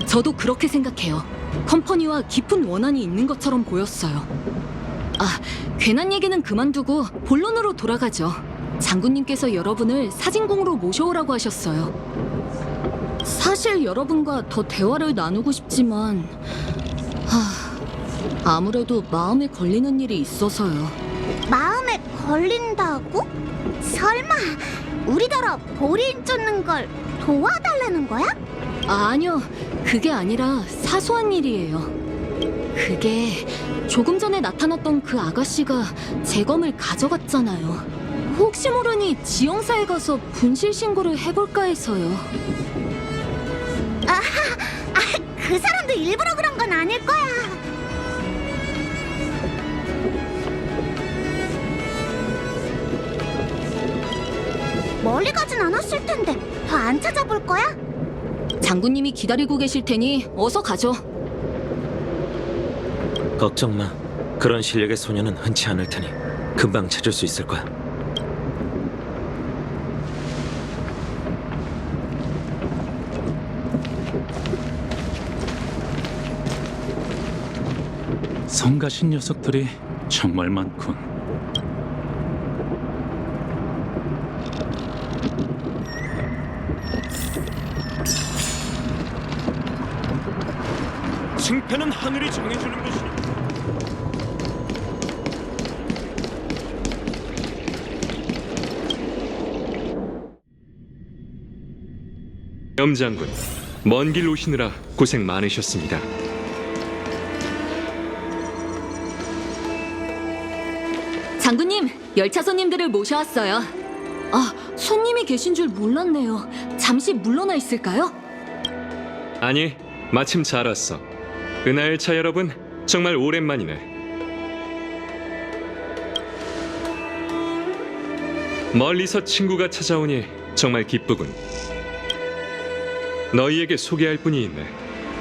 Speaker 2: 저도 그렇게 생각해요. 컴퍼니와 깊은 원한이 있는 것처럼 보였어요. 아, 괜한 얘기는 그만두고 본론으로 돌아가죠. 장군님께서 여러분을 사진공으로 모셔오라고 하셨어요. 사실 여러분과 더 대화를 나누고 싶지만 아무래도 마음에 걸리는 일이 있어서요.
Speaker 1: 마음에 걸린다고? 설마 우리더러 보리인 쫓는 걸 도와달라는 거야?
Speaker 2: 아니요, 그게 아니라 사소한 일이에요. 그게 조금 전에 나타났던 그 아가씨가 제 검을 가져갔잖아요. 혹시 모르니 지형사에 가서 분실 신고를 해볼까 해서요.
Speaker 1: 그 사람도 일부러 그런 건 아닐 거야. 멀리 가진 않았을 텐데 더 안 찾아볼 거야?
Speaker 2: 장군님이 기다리고 계실 테니 어서 가죠.
Speaker 5: 걱정 마. 그런 실력의 소녀는 흔치 않을 테니 금방 찾을 수 있을 거야.
Speaker 12: 성가신 녀석들이 정말 많군.
Speaker 3: 승패는 하늘이 정해주는 것이.
Speaker 7: 염장군, 먼 길 오시느라 고생 많으셨습니다.
Speaker 2: 장군님, 열차 손님들을 모셔왔어요. 아, 손님이 계신 줄 몰랐네요. 잠시 물러나 있을까요?
Speaker 7: 아니, 마침 잘 왔어. 은하열차 여러분, 정말 오랜만이네. 멀리서 친구가 찾아오니 정말 기쁘군. 너희에게 소개할 분이 있네.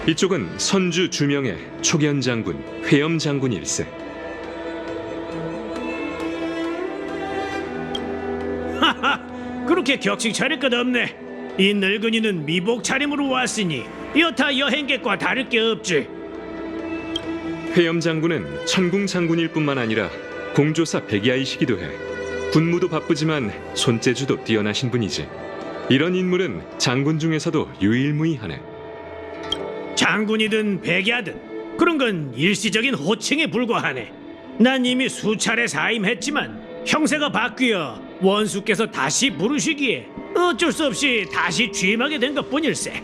Speaker 7: 이쪽은 선주 주명의 초견 장군, 회염 장군일세.
Speaker 13: 그렇게 격식 차릴 것 없네. 이 늙은이는 미복 차림으로 왔으니 여타 여행객과 다를 게 없지.
Speaker 7: 회염 장군은 천궁 장군일 뿐만 아니라 공조사 백야이시기도 해. 군무도 바쁘지만 손재주도 뛰어나신 분이지. 이런 인물은 장군 중에서도 유일무이하네.
Speaker 13: 장군이든 백야든 그런 건 일시적인 호칭에 불과하네. 난 이미 수차례 사임했지만 형세가 바뀌어 원수께서 다시 부르시기에 어쩔 수 없이 다시 취임하게 된 것뿐일세.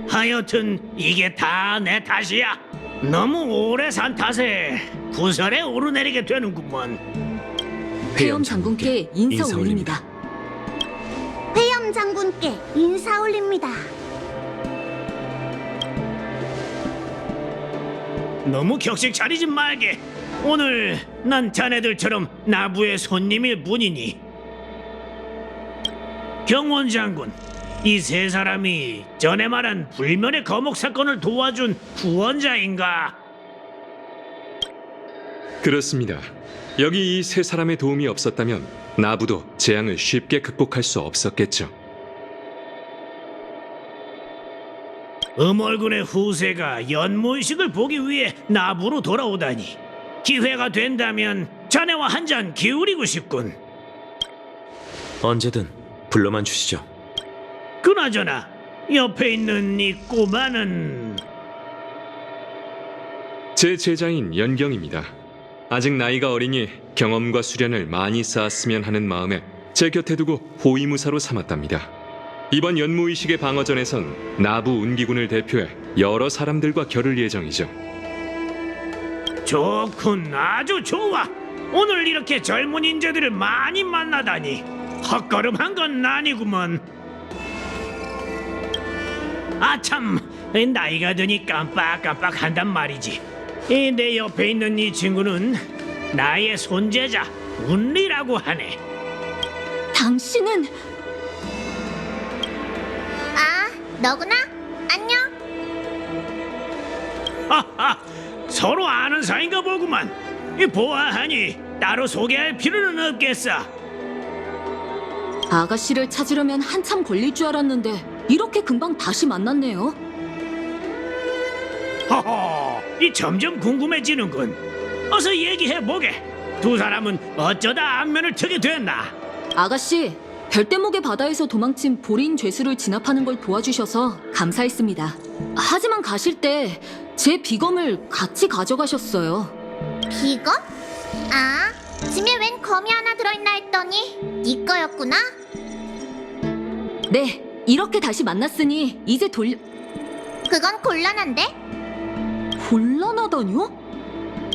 Speaker 13: 하여튼 이게 다 내 탓이야. 너무 오래 산 탓에 구설에 오르내리게 되는구먼.
Speaker 2: 회염 장군께 인사 올립니다.
Speaker 1: 회염 장군께 인사 올립니다.
Speaker 13: 너무 격식 차리지 말게. 오늘 난 자네들처럼 나부의 손님일 뿐이니. 경원 장군, 이 세 사람이 전에 말한 불면의 거목 사건을 도와준 후원자인가?
Speaker 7: 그렇습니다. 여기 이 세 사람의 도움이 없었다면 나부도 재앙을 쉽게 극복할 수 없었겠죠.
Speaker 13: 음월군의 후세가 연무의식을 보기 위해 나부로 돌아오다니. 기회가 된다면 자네와 한 잔 기울이고 싶군.
Speaker 5: 언제든 불러만 주시죠.
Speaker 13: 그나저나 옆에 있는 이 꼬마는
Speaker 7: 제 제자인 연경입니다. 아직 나이가 어리니 경험과 수련을 많이 쌓았으면 하는 마음에 제 곁에 두고 호위무사로 삼았답니다. 이번 연무의식의 방어전에선 나부 운기군을 대표해 여러 사람들과 겨룰 예정이죠.
Speaker 13: 좋군, 아주 좋아. 오늘 이렇게 젊은 인재들을 많이 만나다니 헛걸음한 건 아니구먼. 아참, 나이가 드니 깜빡깜빡 한단 말이지. 내 옆에 있는 이 친구는 나의 손재자 운리라고 하네.
Speaker 2: 당신은
Speaker 1: 아, 너구나? 안녕.
Speaker 13: 하하, 서로 아는 사이인가 보구만. 보아하니 따로 소개할 필요는 없겠어.
Speaker 2: 아가씨를 찾으려면 한참 걸릴 줄 알았는데 이렇게 금방 다시 만났네요.
Speaker 13: 허허, 이 점점 궁금해지는군. 어서 얘기해보게. 두 사람은 어쩌다 안면을 트게 됐나?
Speaker 2: 아가씨, 별대목의 바다에서 도망친 보린 죄수를 진압하는 걸 도와주셔서 감사했습니다. 하지만 가실 때 제 비검을 같이 가져가셨어요.
Speaker 1: 비검? 아, 짐에 웬 검이 하나 들어있나 했더니 네 거였구나?
Speaker 2: 네, 이렇게 다시 만났으니 이제
Speaker 1: 그건 곤란한데?
Speaker 2: 곤란하다뇨?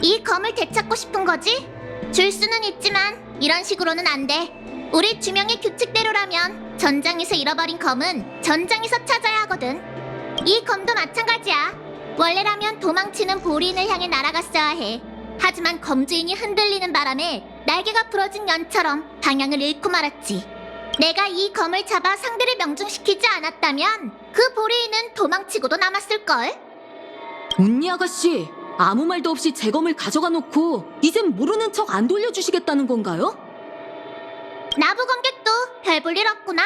Speaker 1: 이 검을 되찾고 싶은 거지? 줄 수는 있지만 이런 식으로는 안 돼. 우리 주명의 규칙대로라면 전장에서 잃어버린 검은 전장에서 찾아야 하거든. 이 검도 마찬가지야. 원래라면 도망치는 보린을 향해 날아갔어야 해. 하지만 검주인이 흔들리는 바람에 날개가 부러진 연처럼 방향을 잃고 말았지. 내가 이 검을 잡아 상대를 명중시키지 않았다면 그 보리인은 도망치고도 남았을걸?
Speaker 2: 운니 아가씨, 아무 말도 없이 제 검을 가져가 놓고 이젠 모르는 척 안 돌려주시겠다는 건가요?
Speaker 1: 나부 검객도 별 볼 일 없구나.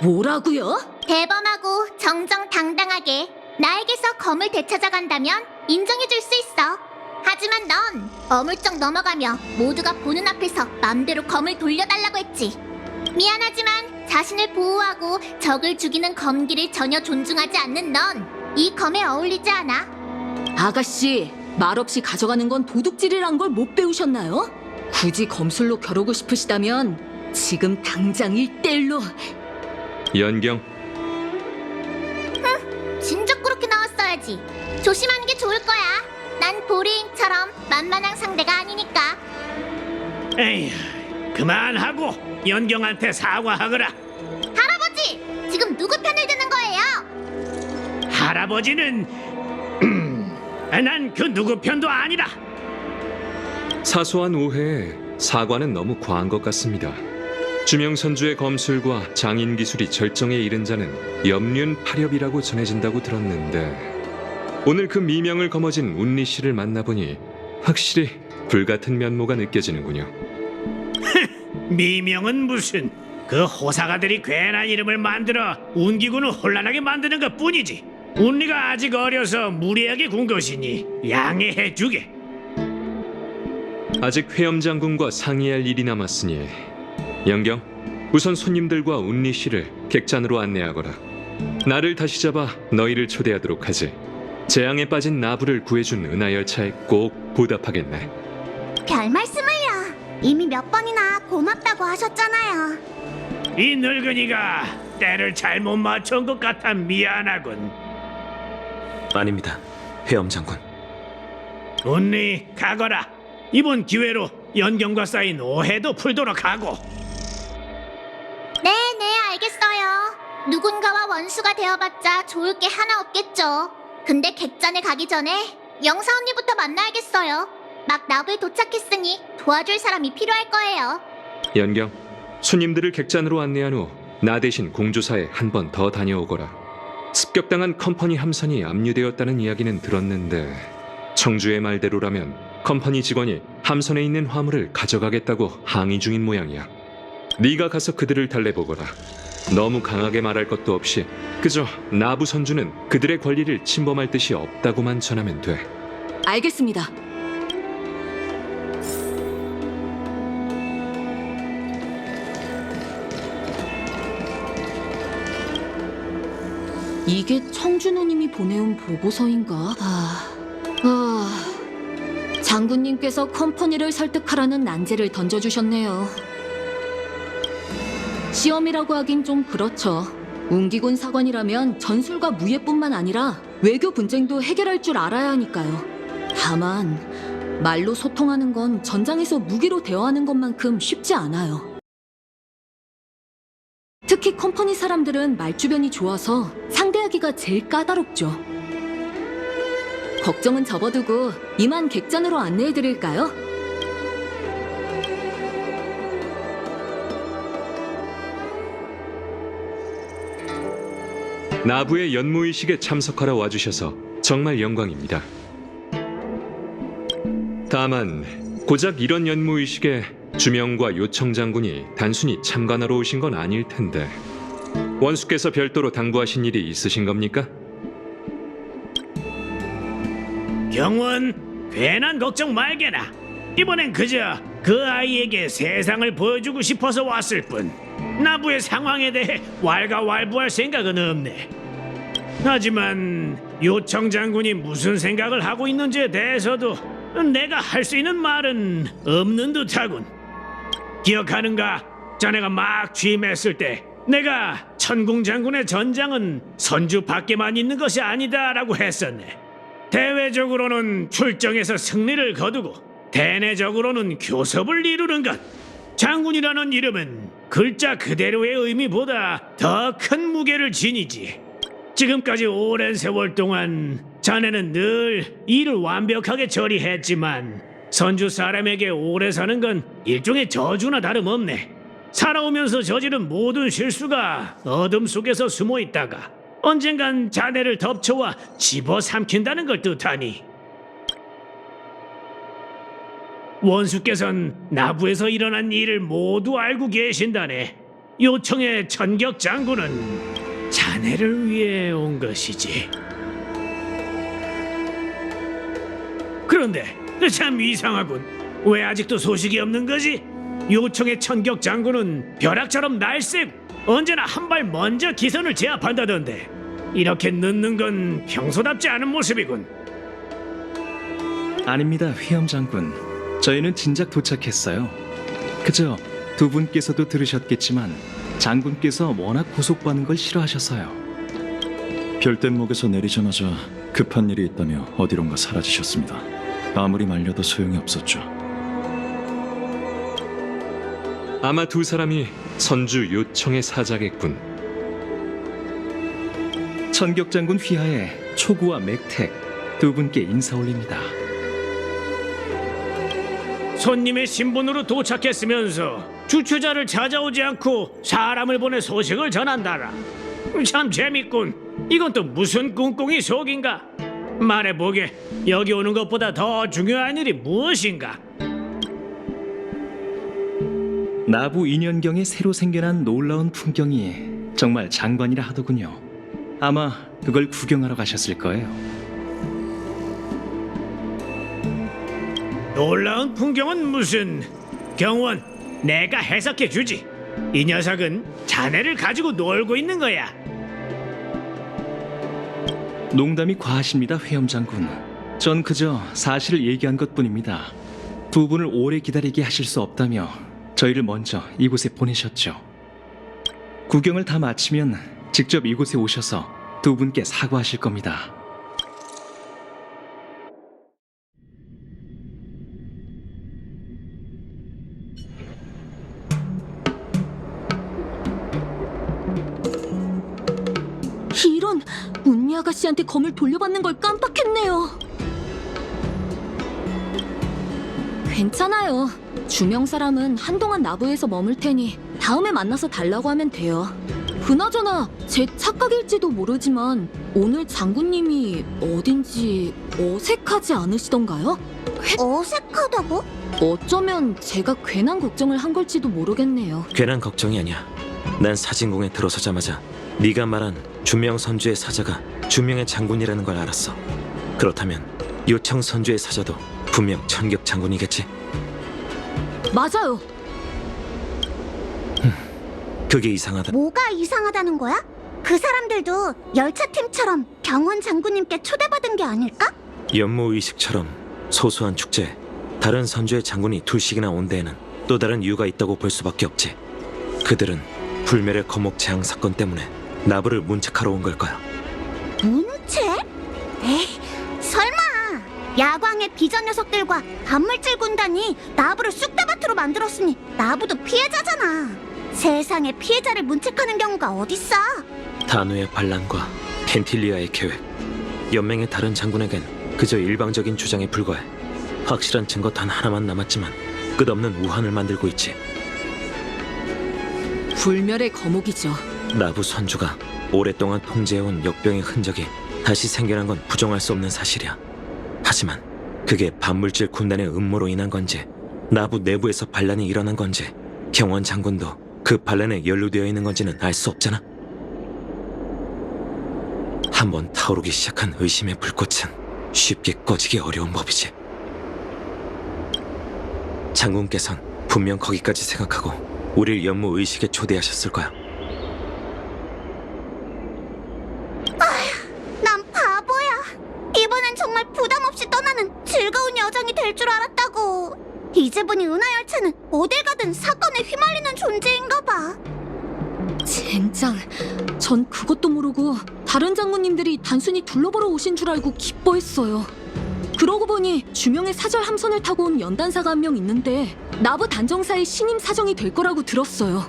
Speaker 2: 뭐라고요?
Speaker 1: 대범하고 정정당당하게 나에게서 검을 되찾아간다면 인정해줄 수 있어. 하지만 넌 어물쩍 넘어가며 모두가 보는 앞에서 맘대로 검을 돌려달라고 했지. 미안하지만 자신을 보호하고 적을 죽이는 검기를 전혀 존중하지 않는 넌 이 검에 어울리지 않아.
Speaker 2: 아가씨, 말없이 가져가는 건 도둑질이란 걸 못 배우셨나요? 굳이 검술로 겨루고 싶으시다면 지금 당장 1대1로.
Speaker 7: 연경,
Speaker 1: 진작 그렇게 나왔어야지. 조심하는 게 좋을 거야. 난 보리인처럼 만만한 상대가 아니니까.
Speaker 13: 에휴, 그만하고 연경한테 사과하거라.
Speaker 1: 할아버지! 지금 누구 편을 드는 거예요?
Speaker 13: 할아버지는 난 그 누구 편도 아니다.
Speaker 7: 사소한 오해에 사과는 너무 과한 것 같습니다. 주명선주의 검술과 장인 기술이 절정에 이른 자는 염륜파렵이라고 전해진다고 들었는데 오늘 그 미명을 거머쥔 운리 씨를 만나보니 확실히 불같은 면모가 느껴지는군요.
Speaker 13: 미명은 무슨, 그 호사가들이 괜한 이름을 만들어 운기군을 혼란하게 만드는 것 뿐이지. 운리가 아직 어려서 무리하게 군 것이니 양해해주게.
Speaker 7: 아직 회엄장군과 상의할 일이 남았으니 연경, 우선 손님들과 운리 씨를 객잔으로 안내하거라. 나를 다시 잡아 너희를 초대하도록 하지. 재앙에 빠진 나부를 구해준 은하열차에 꼭 보답하겠네.
Speaker 1: 별 말씀을요. 이미 몇 번이나 고맙다고 하셨잖아요.
Speaker 13: 이 늙은이가 때를 잘못 맞춘 것 같아 미안하군.
Speaker 5: 아닙니다, 회엄장군.
Speaker 13: 운리, 가거라. 이번 기회로 연경과 쌓인 오해도 풀도록 하고.
Speaker 1: 네, 알겠어요. 누군가와 원수가 되어봤자 좋을 게 하나 없겠죠. 근데 객잔에 가기 전에 영사 언니부터 만나야겠어요. 막 나부에 도착했으니 도와줄 사람이 필요할 거예요.
Speaker 7: 연경, 손님들을 객잔으로 안내한 후 나 대신 공조사에 한 번 더 다녀오거라. 습격당한 컴퍼니 함선이 압류되었다는 이야기는 들었는데 청주의 말대로라면 컴퍼니 직원이 함선에 있는 화물을 가져가겠다고 항의 중인 모양이야. 네가 가서 그들을 달래보거라. 너무 강하게 말할 것도 없이 그저 나부 선주는 그들의 권리를 침범할 뜻이 없다고만 전하면 돼.
Speaker 2: 알겠습니다. 이게 청주 누님이 보내온 보고서인가? 장군님께서 컴퍼니를 설득하라는 난제를 던져주셨네요. 시험이라고 하긴 좀 그렇죠. 웅기군 사관이라면 전술과 무예뿐만 아니라 외교 분쟁도 해결할 줄 알아야 하니까요. 다만 말로 소통하는 건 전장에서 무기로 대화하는 것만큼 쉽지 않아요. 특히 컴퍼니 사람들은 말주변이 좋아서 상대하기가 제일 까다롭죠. 걱정은 접어두고 이만 객잔으로 안내해드릴까요?
Speaker 7: 나부의 연무의식에 참석하러 와주셔서 정말 영광입니다. 다만 고작 이런 연무의식에 주명과 요청 장군이 단순히 참관하러 오신 건 아닐 텐데 원수께서 별도로 당부하신 일이 있으신 겁니까?
Speaker 13: 경원, 괜한 걱정 말게나. 이번엔 그저 그 아이에게 세상을 보여주고 싶어서 왔을 뿐 나부의 상황에 대해 왈가왈부할 생각은 없네. 하지만 요청 장군이 무슨 생각을 하고 있는지에 대해서도 내가 할 수 있는 말은 없는 듯하군. 기억하는가? 자네가 막 취임했을 때 내가 천궁 장군의 전장은 선주 밖에만 있는 것이 아니다라고 했었네. 대외적으로는 출정에서 승리를 거두고 대내적으로는 교섭을 이루는 것. 장군이라는 이름은 글자 그대로의 의미보다 더 큰 무게를 지니지. 지금까지 오랜 세월 동안 자네는 늘 일을 완벽하게 처리했지만 선주 사람에게 오래 사는 건 일종의 저주나 다름없네. 살아오면서 저지른 모든 실수가 어둠 속에서 숨어 있다가 언젠간 자네를 덮쳐와 집어삼킨다는 걸 뜻하니. 원수께서는 나부에서 일어난 일을 모두 알고 계신다네. 요청의 천격 장군은 자네를 위해 온 것이지. 그런데 참 이상하군. 왜 아직도 소식이 없는 거지? 요청의 천격 장군은 벼락처럼 날쌘 언제나 한 발 먼저 기선을 제압한다던데 이렇게 늦는 건 평소답지 않은 모습이군.
Speaker 14: 아닙니다, 휘엄 장군. 저희는 진작 도착했어요. 그저 두 분께서도 들으셨겠지만 장군께서 워낙 고속받는 걸 싫어하셔서요.
Speaker 9: 별댄목에서 내리자마자 급한 일이 있다며 어디론가 사라지셨습니다. 아무리 말려도 소용이 없었죠.
Speaker 7: 아마 두 사람이 선주 요청의 사자겠군.
Speaker 14: 천격 장군 휘하에 초구와 맥택 두 분께 인사 올립니다.
Speaker 13: 손님의 신분으로 도착했으면서 주최자를 찾아오지 않고 사람을 보내 소식을 전한다라. 참 재밌군. 이건 또 무슨 꿍꿍이 속인가? 말해보게, 여기 오는 것보다 더 중요한 일이 무엇인가?
Speaker 14: 나부 2년경에 새로 생겨난 놀라운 풍경이 정말 장관이라 하더군요. 아마 그걸 구경하러 가셨을 거예요.
Speaker 13: 놀라운 풍경은 무슨? 경원, 내가 해석해 주지. 이 녀석은 자네를 가지고 놀고 있는 거야.
Speaker 14: 농담이 과하십니다, 회엄 장군. 전 그저 사실을 얘기한 것뿐입니다. 두 분을 오래 기다리게 하실 수 없다며 저희를 먼저 이곳에 보내셨죠. 구경을 다 마치면 직접 이곳에 오셔서 두 분께 사과하실 겁니다.
Speaker 2: 이런, 운미 아가씨한테 검을 돌려받는 걸 깜빡했네요. 괜찮아요. 주명 사람은 한동안 나부에서 머물 테니 다음에 만나서 달라고 하면 돼요. 그나저나 제 착각일지도 모르지만 오늘 장군님이 어딘지 어색하지 않으시던가요?
Speaker 1: 어색하다고?
Speaker 2: 어쩌면 제가 괜한 걱정을 한 걸지도 모르겠네요.
Speaker 5: 괜한 걱정이 아니야. 난 사진공에 들어서자마자 네가 말한 주명 선주의 사자가 주명의 장군이라는 걸 알았어. 그렇다면 요청 선주의 사자도 분명 천격 장군이겠지.
Speaker 2: 맞아요.
Speaker 5: 그게 이상하다.
Speaker 1: 뭐가 이상하다는 거야? 그 사람들도 열차팀처럼 경원 장군님께 초대받은 게 아닐까?
Speaker 5: 연무 의식처럼 소소한 축제에 다른 선주의 장군이 둘씩이나 온 데에는 또 다른 이유가 있다고 볼 수밖에 없지. 그들은 불멸의 거목 재앙 사건 때문에 나부를 문책하러 온 걸 거야.
Speaker 1: 문책? 에이, 설마 야광의 비전 녀석들과 반물질 군단이 나부를 쑥대밭으로 만들었으니 나부도 피해자잖아. 세상에 피해자를 문책하는 경우가 어딨어?
Speaker 5: 다누의 반란과 켄틸리아의 계획, 연맹의 다른 장군에겐 그저 일방적인 주장에 불과해. 확실한 증거 단 하나만 남았지만 끝없는 우환을 만들고 있지.
Speaker 2: 불멸의 거목이죠.
Speaker 5: 나부 선주가 오랫동안 통제해온 역병의 흔적이 다시 생겨난 건 부정할 수 없는 사실이야. 하지만 그게 반물질 군단의 음모로 인한 건지, 나부 내부에서 반란이 일어난 건지, 경원 장군도 그 반란에 연루되어 있는 건지는 알 수 없잖아. 한번 타오르기 시작한 의심의 불꽃은 쉽게 꺼지기 어려운 법이지. 장군께선 분명 거기까지 생각하고 우릴 연무 의식에 초대하셨을 거야.
Speaker 1: 난 바보야. 이번엔 정말 부담 없이 떠나는 즐거운 여정이 될 줄 알았다고. 이제 보니 은하열차는 어딜 가든 사건에 휘말리는 존재인가 봐.
Speaker 2: 젠장, 전 그것도 모르고 다른 장군님들이 단순히 둘러보러 오신 줄 알고 기뻐했어요. 그러고 보니 주명의 사절 함선을 타고 온 연단사가 한 명 있는데 나부 단정사의 신임 사정이 될 거라고 들었어요.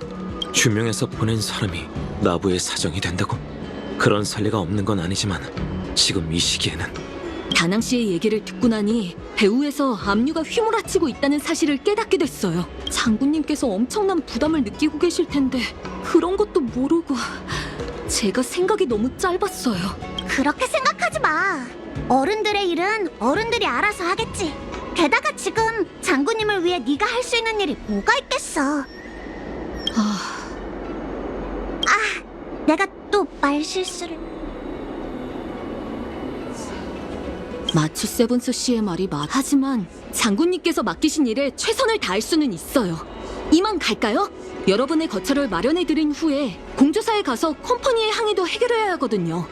Speaker 5: 주명에서 보낸 사람이 나부의 사정이 된다고? 그런 선례가 없는 건 아니지만 지금 이 시기에는.
Speaker 2: 다낭 씨의 얘기를 듣고 나니 배후에서 압류가 휘몰아치고 있다는 사실을 깨닫게 됐어요. 장군님께서 엄청난 부담을 느끼고 계실 텐데 그런 것도 모르고 제가 생각이 너무 짧았어요.
Speaker 1: 그렇게 생각하지 마. 어른들의 일은 어른들이 알아서 하겠지. 게다가 지금 장군님을 위해 네가 할 수 있는 일이 뭐가 있겠어. 내가 또 말실수를.
Speaker 2: 마치 세븐스 씨의 말이 하지만 장군님께서 맡기신 일에 최선을 다할 수는 있어요. 이만 갈까요? 여러분의 거처를 마련해드린 후에 공주사에 가서 컴퍼니의 항의도 해결해야 하거든요.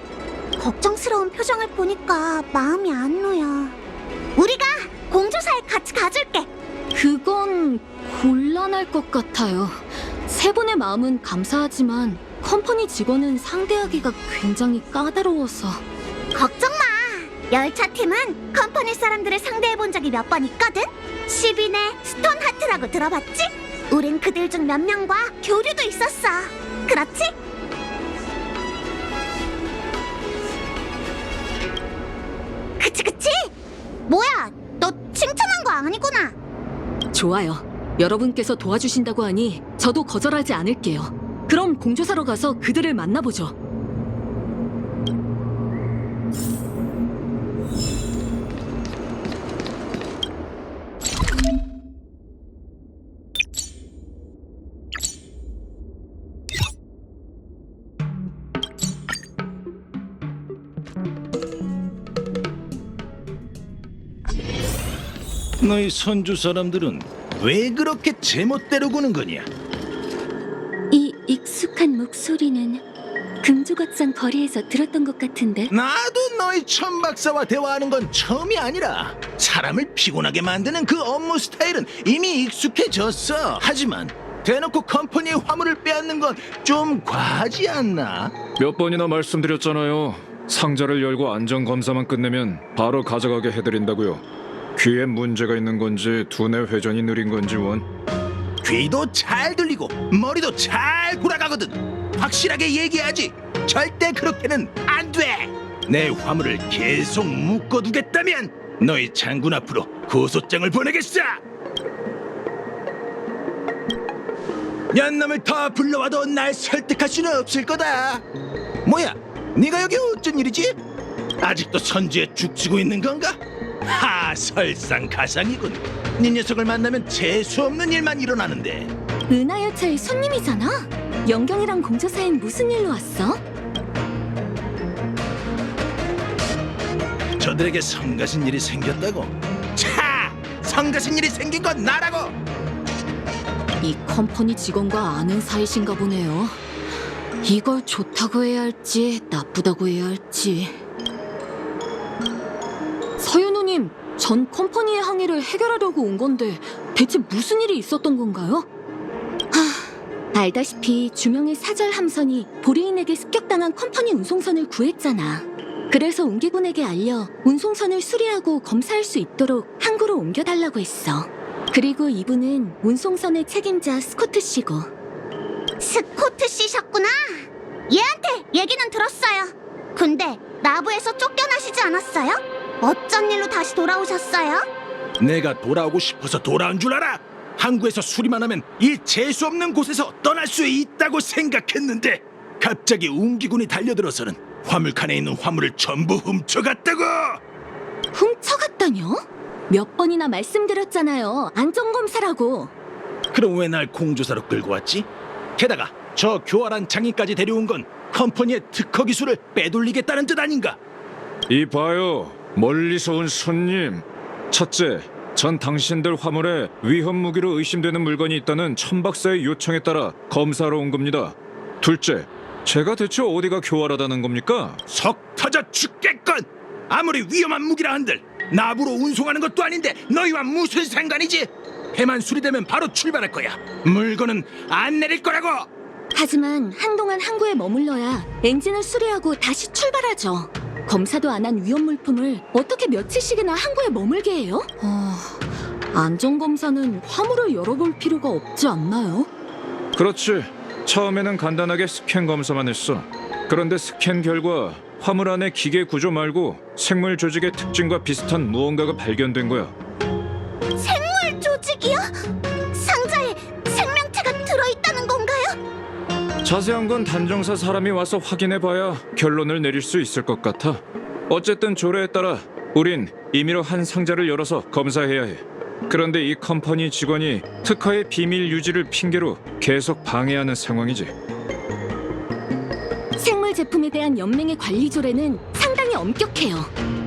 Speaker 1: 걱정스러운 표정을 보니까 마음이 안 놓여. 우리가 공주사에 같이 가줄게.
Speaker 2: 그건 곤란할 것 같아요. 세 분의 마음은 감사하지만 컴퍼니 직원은 상대하기가 굉장히 까다로워서.
Speaker 1: 걱정 마. 열차팀은 컴퍼니 사람들을 상대해본 적이 몇 번 있거든. 10인의 스톤하트라고 들어봤지? 우린 그들 중 몇 명과 교류도 있었어. 그렇지? 그치? 뭐야, 너 칭찬한 거 아니구나.
Speaker 2: 좋아요. 여러분께서 도와주신다고 하니 저도 거절하지 않을게요. 그럼 공주사로 가서 그들을 만나보죠.
Speaker 15: 너희 선주 사람들은 왜 그렇게 제멋대로 구는 거냐?
Speaker 6: 이 익숙한 목소리는 금조각상 거리에서 들었던 것 같은데.
Speaker 15: 나도 너희 천박사와 대화하는 건 처음이 아니라 사람을 피곤하게 만드는 그 업무 스타일은 이미 익숙해졌어. 하지만 대놓고 컴퍼니의 화물을 빼앗는 건 좀 과하지 않나?
Speaker 9: 몇 번이나 말씀드렸잖아요. 상자를 열고 안전 검사만 끝내면 바로 가져가게 해드린다고요. 귀에 문제가 있는 건지 두뇌 회전이 느린 건지 원.
Speaker 15: 귀도 잘 들리고 머리도 잘 돌아가거든. 확실하게 얘기하지. 절대 그렇게는 안 돼. 내 화물을 계속 묶어두겠다면 너희 장군 앞으로 고소장을 보내겠어. 연놈을 더 불러와도 날 설득할 수는 없을 거다. 뭐야, 네가 여기 어쩐 일이지? 아직도 선주에 죽치고 있는 건가? 설상가상이군. 네 녀석을 만나면 재수없는 일만 일어나는데.
Speaker 1: 은하열차의 손님이잖아.
Speaker 2: 연경이랑 공조사엔 무슨 일로 왔어?
Speaker 15: 저들에게 성가신 일이 생겼다고. 차! 성가신 일이 생긴 건 나라고.
Speaker 2: 이 컴퍼니 직원과 아는 사이신가 보네요. 이걸 좋다고 해야 할지 나쁘다고 해야 할지. 서윤우님, 전 컴퍼니의 항의를 해결하려고 온 건데 대체 무슨 일이 있었던 건가요? 알다시피 주명의 사절 함선이 보리인에게 습격당한 컴퍼니 운송선을 구했잖아. 그래서 운기군에게 알려 운송선을 수리하고 검사할 수 있도록 항구로 옮겨달라고 했어. 그리고 이분은 운송선의 책임자 스코트 씨고.
Speaker 1: 스코트 씨셨구나. 얘한테 얘기는 들었어요. 근데 나부에서 쫓겨나시지 않았어요? 어쩐 일로 다시 돌아오셨어요?
Speaker 15: 내가 돌아오고 싶어서 돌아온 줄 알아? 항구에서 수리만 하면 이 재수 없는 곳에서 떠날 수 있다고 생각했는데 갑자기 운기군이 달려들어서는 화물칸에 있는 화물을 전부 훔쳐갔다고.
Speaker 2: 훔쳐갔다뇨? 몇 번이나 말씀드렸잖아요. 안전검사라고.
Speaker 15: 그럼 왜 날 공조사로 끌고 왔지? 게다가 저 교활한 장인까지 데려온 건 컴퍼니의 특허 기술을 빼돌리겠다는 뜻 아닌가?
Speaker 9: 이봐요, 멀리서 온 손님. 첫째, 전 당신들 화물에 위험 무기로 의심되는 물건이 있다는 천박사의 요청에 따라 검사하러 온 겁니다. 둘째, 제가 대체 어디가 교활하다는 겁니까?
Speaker 15: 속 터져 죽겠건! 아무리 위험한 무기라 한들 나부로 운송하는 것도 아닌데 너희와 무슨 상관이지? 배만 수리되면 바로 출발할 거야. 물건은 안 내릴 거라고!
Speaker 2: 하지만 한동안 항구에 머물러야 엔진을 수리하고 다시 출발하죠. 검사도 안 한 위험 물품을 어떻게 며칠씩이나 항구에 머물게 해요? 안전검사는 화물을 열어볼 필요가 없지 않나요?
Speaker 9: 그렇지. 처음에는 간단하게 스캔 검사만 했어. 그런데 스캔 결과 화물 안의 기계 구조 말고 생물 조직의 특징과 비슷한 무언가가 발견된 거야.
Speaker 1: 생물 조직이요? 상자에 생명체가 들어있다는 건가요?
Speaker 9: 자세한 건 단정사 사람이 와서 확인해봐야 결론을 내릴 수 있을 것 같아. 어쨌든 조례에 따라 우린 임의로 한 상자를 열어서 검사해야 해. 그런데 이 컴퍼니 직원이 특허의 비밀 유지를 핑계로 계속 방해하는 상황이지.
Speaker 2: 생물 제품에 대한 연맹의 관리 조례는 상당히 엄격해요.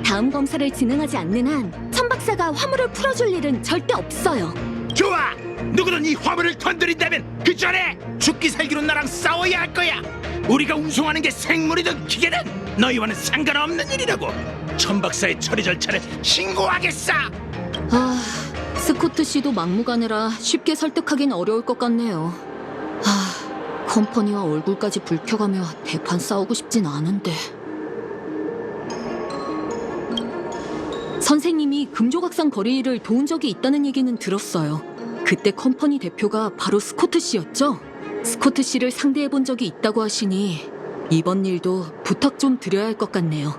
Speaker 2: 다음 검사를 진행하지 않는 한 천박사가 화물을 풀어줄 일은 절대 없어요.
Speaker 15: 좋아! 누구든 이 화물을 건드린다면 그 전에 죽기 살기로 나랑 싸워야 할 거야. 우리가 운송하는 게 생물이든 기계든 너희와는 상관없는 일이라고. 천박사의 처리 절차를 신고하겠어.
Speaker 2: 스코트 씨도 막무가내라 쉽게 설득하긴 어려울 것 같네요. 컴퍼니와 얼굴까지 붉혀가며 대판 싸우고 싶진 않은데. 선생님이 금조각상 거리 일을 도운 적이 있다는 얘기는 들었어요. 그때 컴퍼니 대표가 바로 스코트 씨였죠? 스코트 씨를 상대해 본 적이 있다고 하시니 이번 일도 부탁 좀 드려야 할 것 같네요.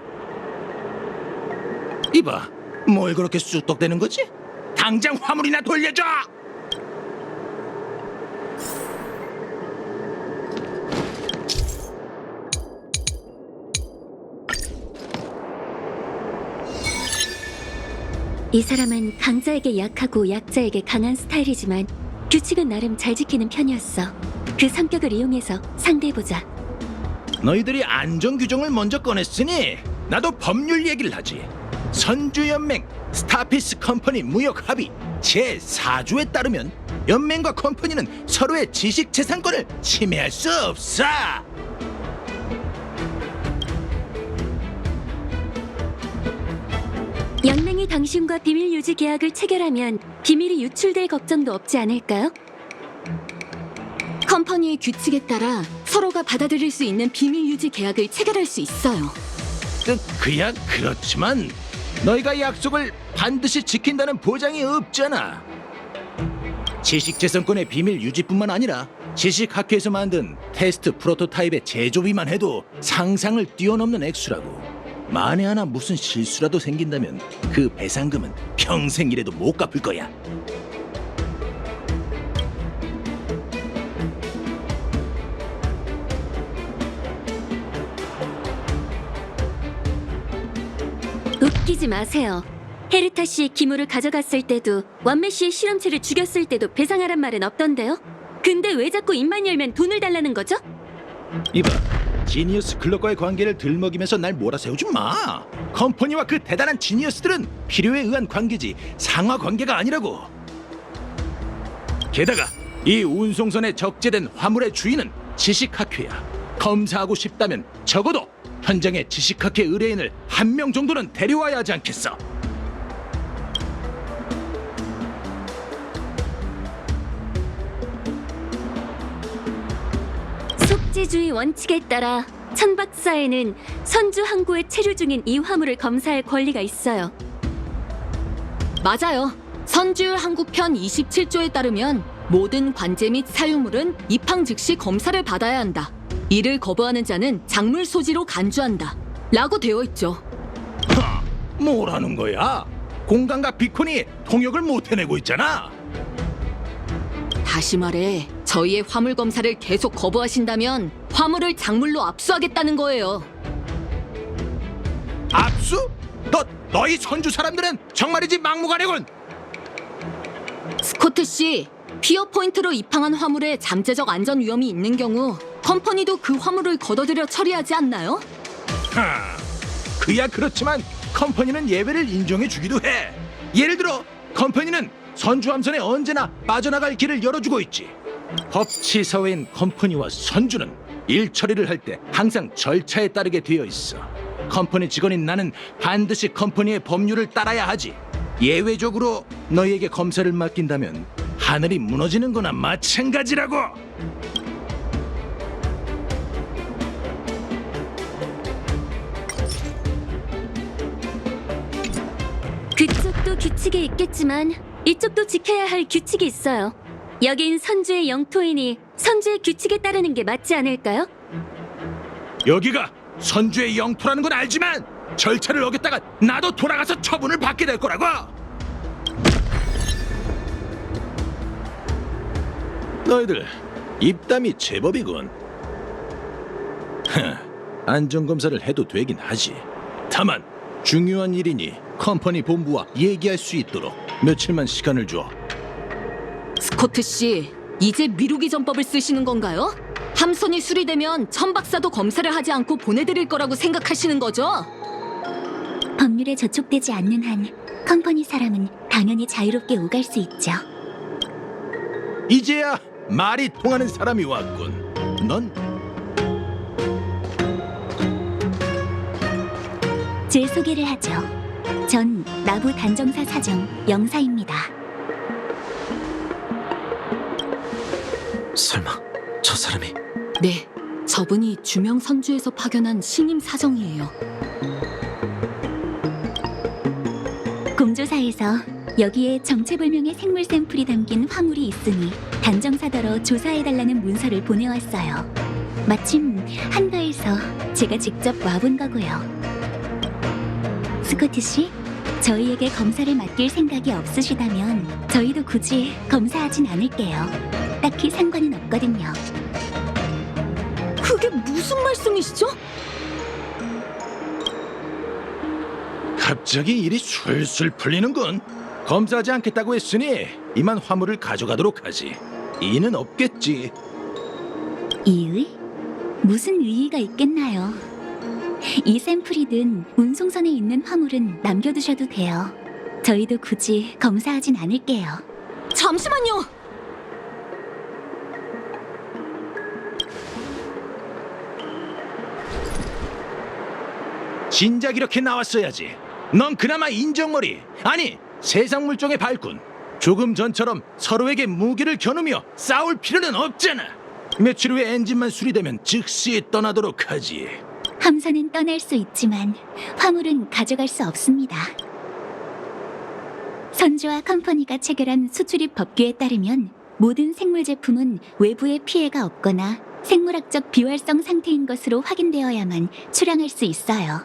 Speaker 15: 이봐, 뭘 그렇게 쑥덕대는 거지? 당장 화물이나 돌려줘!
Speaker 6: 이 사람은 강자에게 약하고 약자에게 강한 스타일이지만 규칙은 나름 잘 지키는 편이었어. 그 성격을 이용해서 상대해보자.
Speaker 15: 너희들이 안전 규정을 먼저 꺼냈으니 나도 법률 얘기를 하지. 선주연맹 스타피스 컴퍼니 무역 합의 제4조에 따르면 연맹과 컴퍼니는 서로의 지식재산권을 침해할 수 없어.
Speaker 6: 연맹이 당신과 비밀 유지 계약을 체결하면 비밀이 유출될 걱정도 없지 않을까요?
Speaker 2: 컴퍼니의 규칙에 따라 서로가 받아들일 수 있는 비밀 유지 계약을 체결할 수 있어요.
Speaker 15: 그야 그렇지만 너희가 약속을 반드시 지킨다는 보장이 없잖아. 지식재산권의 비밀 유지뿐만 아니라 지식학회에서 만든 테스트 프로토타입의 제조비만 해도 상상을 뛰어넘는 액수라고. 만에 하나 무슨 실수라도 생긴다면 그 배상금은 평생 일해도 못 갚을 거야.
Speaker 6: 웃기지 마세요. 헤르타 씨의 기물을 가져갔을 때도 완메 씨의 실험체를 죽였을 때도 배상하란 말은 없던데요? 근데 왜 자꾸 입만 열면 돈을 달라는 거죠?
Speaker 15: 이봐, 지니어스 클럽과의 관계를 들먹이면서 날 몰아세우지 마. 컴퍼니와 그 대단한 지니어스들은 필요에 의한 관계지 상하 관계가 아니라고. 게다가 이 운송선에 적재된 화물의 주인은 지식학회야. 검사하고 싶다면 적어도 현장에 지식학회 의뢰인을 1명 정도는 데려와야 하지 않겠어?
Speaker 6: 속지주의 원칙에 따라 천 박사에는 선주 항구에 체류 중인 이 화물을 검사할 권리가 있어요.
Speaker 2: 맞아요. 선주율 항구편 27조에 따르면 모든 관제 및 사유물은 입항 즉시 검사를 받아야 한다. 이를 거부하는 자는 작물 소지로 간주한다. 라고 되어 있죠.
Speaker 15: 뭐라는 거야? 공간과 비콘이 통역을 못 해내고 있잖아.
Speaker 2: 다시 말해, 저희의 화물 검사를 계속 거부하신다면 화물을 작물로 압수하겠다는 거예요.
Speaker 15: 압수? 너희 선주 사람들은 정말이지 막무가내군.
Speaker 2: 스코트 씨, 피어 포인트로 입항한 화물에 잠재적 안전 위험이 있는 경우 컴퍼니도 그 화물을 걷어들여 처리하지 않나요?
Speaker 15: 그야 그렇지만 컴퍼니는 예외를 인정해 주기도 해. 예를 들어 컴퍼니는 선주 함선에 언제나 빠져나갈 길을 열어주고 있지. 법치사회인 컴퍼니와 선주는 일 처리를 할 때 항상 절차에 따르게 되어 있어. 컴퍼니 직원인 나는 반드시 컴퍼니의 법률을 따라야 하지. 예외적으로 너희에게 검사를 맡긴다면 하늘이 무너지는 거나 마찬가지라고.
Speaker 6: 그쪽도 규칙이 있겠지만 이쪽도 지켜야 할 규칙이 있어요. 여긴 선주의 영토이니 선주의 규칙에 따르는 게 맞지 않을까요?
Speaker 15: 여기가 선주의 영토라는 건 알지만 절차를 어겼다가 나도 돌아가서 처분을 받게 될 거라고. 너희들 입담이 제법이군. 안전검사를 해도 되긴 하지. 다만 중요한 일이니 컴퍼니 본부와 얘기할 수 있도록 며칠만 시간을 줘.
Speaker 2: 스코트 씨, 이제 미루기 전법을 쓰시는 건가요? 함선이 수리되면 천 박사도 검사를 하지 않고 보내드릴 거라고 생각하시는 거죠?
Speaker 1: 법률에 저촉되지 않는 한 컴퍼니 사람은 당연히 자유롭게 오갈 수 있죠.
Speaker 15: 이제야 말이 통하는 사람이 왔군. 넌
Speaker 1: 제 소개를 하죠. 전 나부 단정사 사정 영사입니다.
Speaker 5: 설마 저 사람이?
Speaker 2: 네, 저분이 주명 선주에서 파견한 신임 사정이에요.
Speaker 1: 공조사에서 여기에 정체불명의 생물 샘플이 담긴 화물이 있으니 단정사더러 조사해달라는 문서를 보내왔어요. 마침 한가해서 제가 직접 와본 거고요. 스코트 씨, 저희에게 검사를 맡길 생각이 없으시다면 저희도 굳이 검사하진 않을게요. 딱히 상관은 없거든요.
Speaker 2: 그게 무슨 말씀이시죠?
Speaker 15: 갑자기 일이 술술 풀리는군. 검사하지 않겠다고 했으니 이만 화물을 가져가도록 하지. 이의는 없겠지.
Speaker 1: 이의? 무슨 의의가 있겠나요? 이 샘플이든 운송선에 있는 화물은 남겨두셔도 돼요. 저희도 굳이 검사하진 않을게요.
Speaker 2: 잠시만요!
Speaker 15: 진작 이렇게 나왔어야지. 넌 그나마 인정머리, 아니 세상 물정의 발군. 조금 전처럼 서로에게 무기를 겨누며 싸울 필요는 없잖아. 며칠 후에 엔진만 수리되면 즉시 떠나도록 하지.
Speaker 1: 함선은 떠날 수 있지만 화물은 가져갈 수 없습니다. 선주와 컴퍼니가 체결한 수출입 법규에 따르면 모든 생물 제품은 외부에 피해가 없거나 생물학적 비활성 상태인 것으로 확인되어야만 출항할 수 있어요.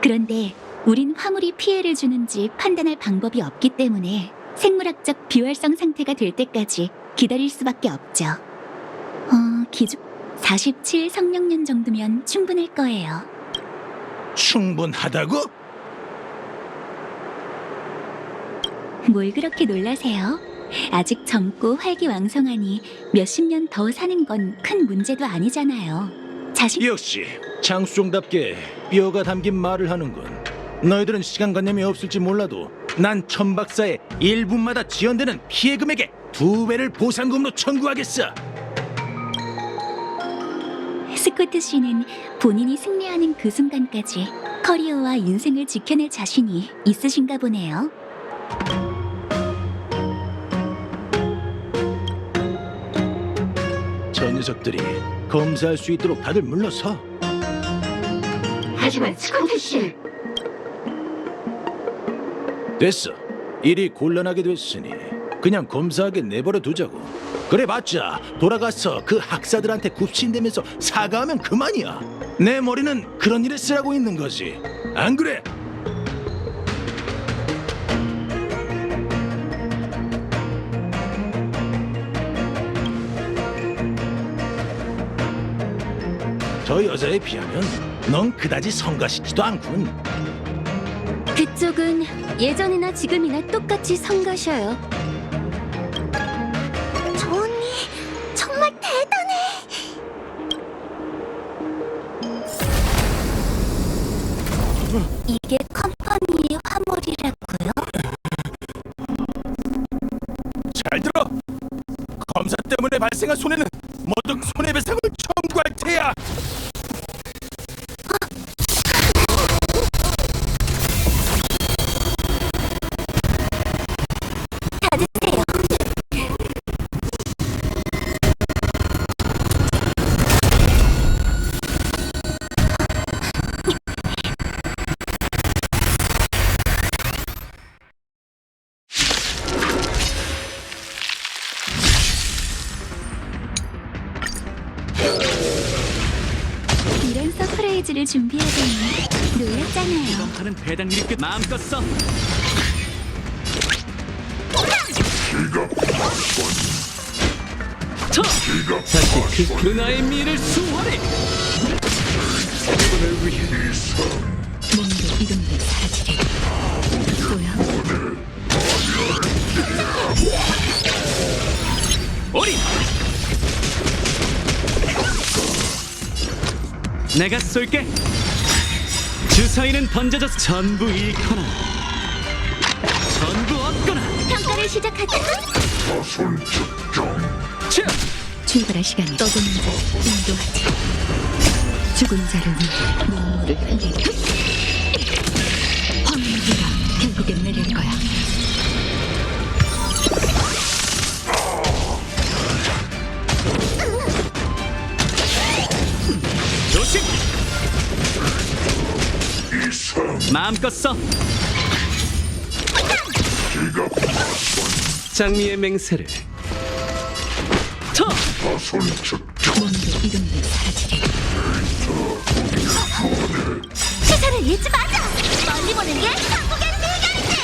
Speaker 1: 그런데 우린 화물이 피해를 주는지 판단할 방법이 없기 때문에 생물학적 비활성 상태가 될 때까지 기다릴 수밖에 없죠. 기준 47 성령년 정도면 충분할 거예요.
Speaker 15: 충분하다고?
Speaker 1: 뭘 그렇게 놀라세요?
Speaker 6: 아직 젊고 활기왕성하니 몇십 년 더 사는 건 큰 문제도 아니잖아요. 자신
Speaker 15: 역시 장수종답게 뼈가 담긴 말을 하는군. 너희들은 시간관념이 없을지 몰라도 난 천박사의 1분마다 지연되는 피해 금액의 2배를 보상금으로 청구하겠어.
Speaker 6: 스코트 씨는 본인이 승리하는 그 순간까지 커리어와 인생을 지켜낼 자신이 있으신가 보네요.
Speaker 15: 저 녀석들이 검사할 수 있도록 다들 물러서.
Speaker 6: 하지만 스코트 씨.
Speaker 15: 됐어. 일이 곤란하게 됐으니 그냥 검사하게 내버려 두자고. 그래봤자 돌아가서 그 학사들한테 굽신대면서 사과하면 그만이야. 내 머리는 그런 일에 쓰라고 있는 거지. 안 그래? 저 여자에 비하면 넌 그다지 성가시지도 않군.
Speaker 6: 그쪽은 예전이나 지금이나 똑같이 성가셔요.
Speaker 1: 저 언니 정말 대단해.
Speaker 6: 이게 컴퍼니의 화물이라고요?
Speaker 15: 잘 들어. 검사 때문에 발생한 손해는 모두 손해배상을 청구할 테야.
Speaker 6: 이런 서프라이즈를 준비하다니 놀랐잖아요.
Speaker 12: 하는 배당일이 끝 마음껏 써. 다시 그 은하의 미를 수호하리. 이분을 위해
Speaker 4: 몸도 이름도 사라지리. 뭐야?
Speaker 12: 어리. 내가 쏠게. 주사위는 던져져서 전부 잃거나 전부 얻거나.
Speaker 1: 평가를 시작하자.
Speaker 4: 출발할 시간이 떠도는 자 인도하지. 죽은 자를 위해 눈물을 흘리리. 황무지가 결국엔 내릴 거야.
Speaker 12: 조심. 마음껏 써. 장미의 맹세를
Speaker 4: 몸도 이름도 사라지리.
Speaker 1: 시선을 잃지 마자. 멀리 보는 게 한국의 비결이지.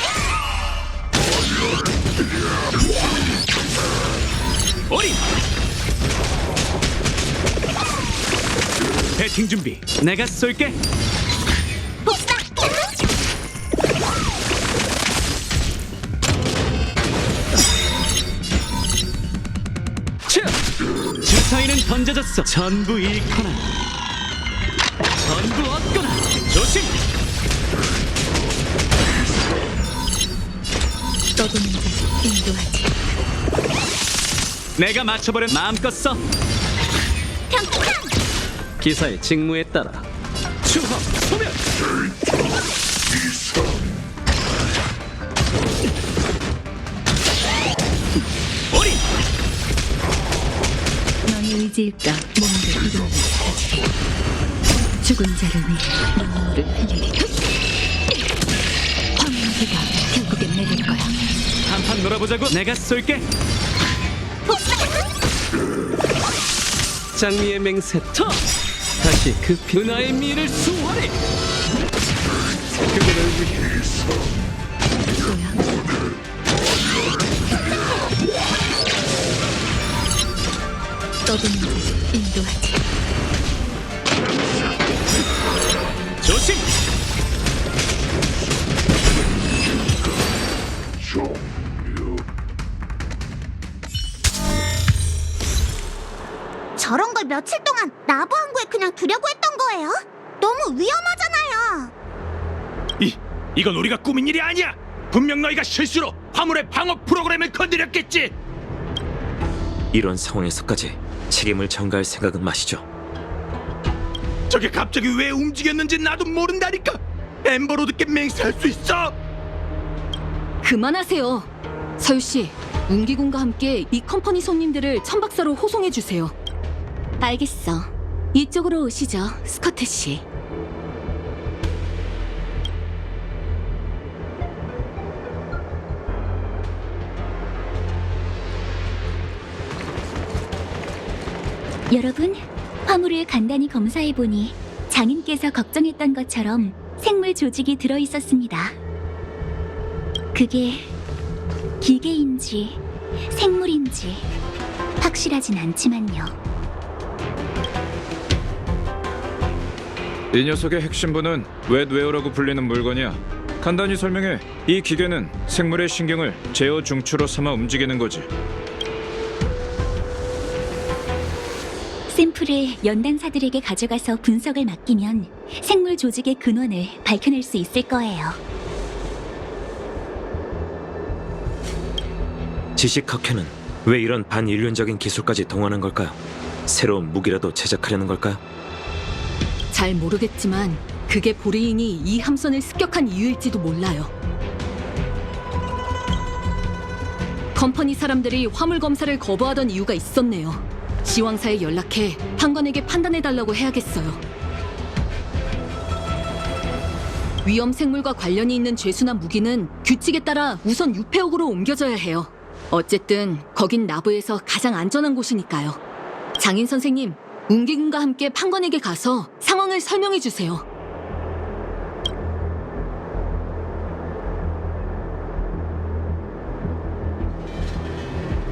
Speaker 12: 어리. 배팅 준비. 내가 쏠게.
Speaker 1: 복사.
Speaker 12: 주사위는 던져졌어. 전부 잃거나 전부 얻거나. 조심.
Speaker 4: 떠도는 자 인도하지.
Speaker 12: 내가 맞춰버려. 마음껏 써. 기사의 직무에 따라 추합 소멸. 어리.
Speaker 4: 너의 의지일까? 몸도 이름도 사라지리. 죽은 자를 위해 눈물을 흘리리. 황무지가 결국엔 내릴 거야.
Speaker 12: 한판 놀아보자고. 내가 쏠게. 장미의 맹세 터. 다시 그 은하의 미를 수호하리. 그들을 위해
Speaker 4: 떠도는 자 인도하지.
Speaker 12: 조심.
Speaker 1: 저런 걸 며칠 동안 나부 항구에 그냥 두려고 했던 거예요? 너무 위험하잖아요.
Speaker 15: 이건 우리가 꾸민 일이 아니야. 분명 너희가 실수로 화물의 방어 프로그램을 건드렸겠지.
Speaker 5: 이런 상황에서까지 책임을 전가할 생각은 마시죠.
Speaker 15: 저게 갑자기 왜 움직였는지 나도 모른다니까. 엠버로드께 맹세할 수 있어.
Speaker 2: 그만하세요. 서유 씨, 운기군과 함께 이 컴퍼니 손님들을 천박사로 호송해 주세요. 알겠어. 이쪽으로 오시죠, 스커트 씨.
Speaker 6: 여러분, 화물을 간단히 검사해보니 장인께서 걱정했던 것처럼 생물 조직이 들어있었습니다. 그게 기계인지 생물인지 확실하진 않지만요.
Speaker 9: 이 녀석의 핵심부는 웻웨어라고 불리는 물건이야. 간단히 설명해. 이 기계는 생물의 신경을 제어 중추로 삼아 움직이는 거지.
Speaker 6: 샘플을 연단사들에게 가져가서 분석을 맡기면 생물 조직의 근원을 밝혀낼 수 있을 거예요.
Speaker 5: 지식학회는 왜 이런 반인륜적인 기술까지 동원한 걸까요? 새로운 무기라도 제작하려는 걸까요?
Speaker 2: 잘 모르겠지만 그게 보리인이 이 함선을 습격한 이유일지도 몰라요. 컴퍼니 사람들이 화물 검사를 거부하던 이유가 있었네요. 지왕사에 연락해 판관에게 판단해달라고 해야겠어요. 위험 생물과 관련이 있는 죄수나 무기는 규칙에 따라 우선 유폐옥으로 옮겨져야 해요. 어쨌든 거긴 나부에서 가장 안전한 곳이니까요. 장인 선생님, 운기군과 함께 판관에게 가서 상황을 설명해 주세요.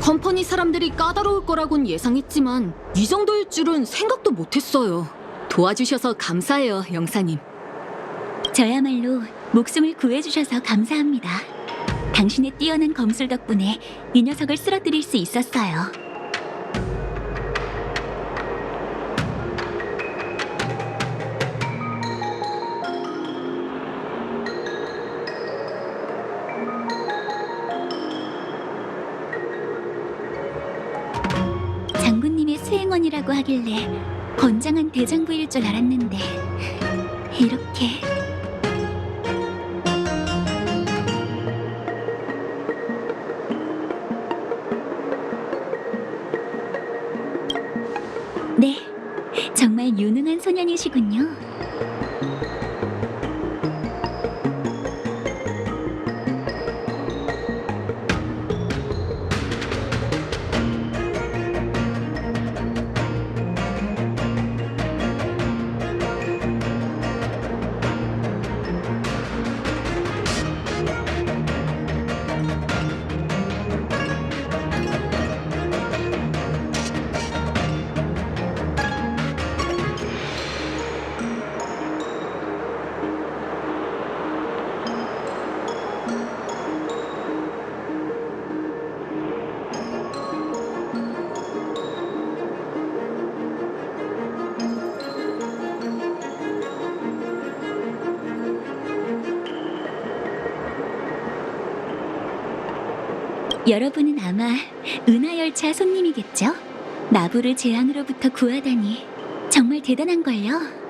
Speaker 2: 컴퍼니 사람들이 까다로울 거라곤 예상했지만 이 정도일 줄은 생각도 못했어요. 도와주셔서 감사해요, 영사님.
Speaker 6: 저야말로 목숨을 구해주셔서 감사합니다. 당신의 뛰어난 검술 덕분에 이 녀석을 쓰러뜨릴 수 있었어요. 장군님의 수행원이라고 하길래 건장한 대장부일 줄 알았는데 이렇게... 네, 정말 유능한 소년이시군요. 여러분은 아마 은하열차 손님이겠죠? 나부를 재앙으로부터 구하다니 정말 대단한걸요?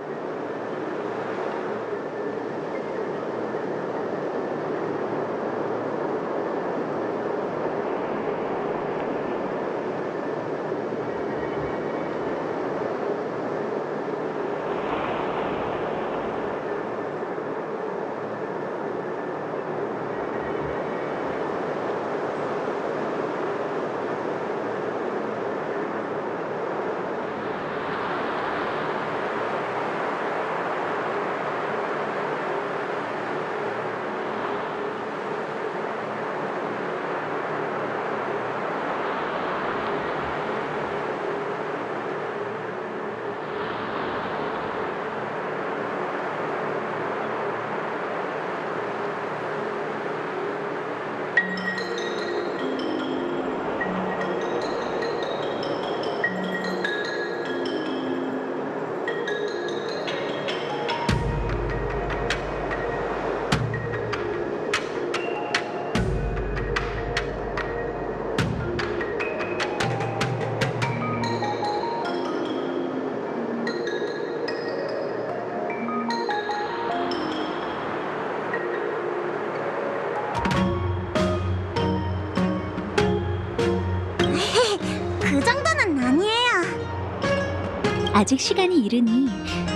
Speaker 6: 아직 시간이 이르니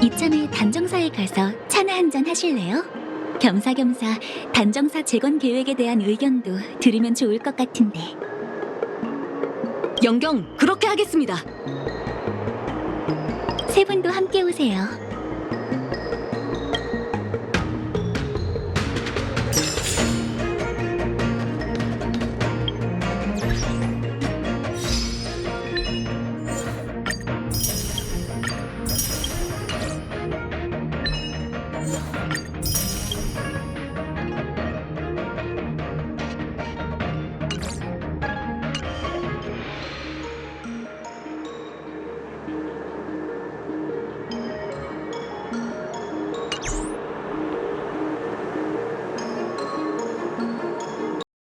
Speaker 6: 이참에 단정사에 가서 차나 한잔 하실래요? 겸사겸사 단정사 재건 계획에 대한 의견도 들으면 좋을 것 같은데.
Speaker 2: 영경, 그렇게 하겠습니다.
Speaker 6: 세 분도 함께 오세요.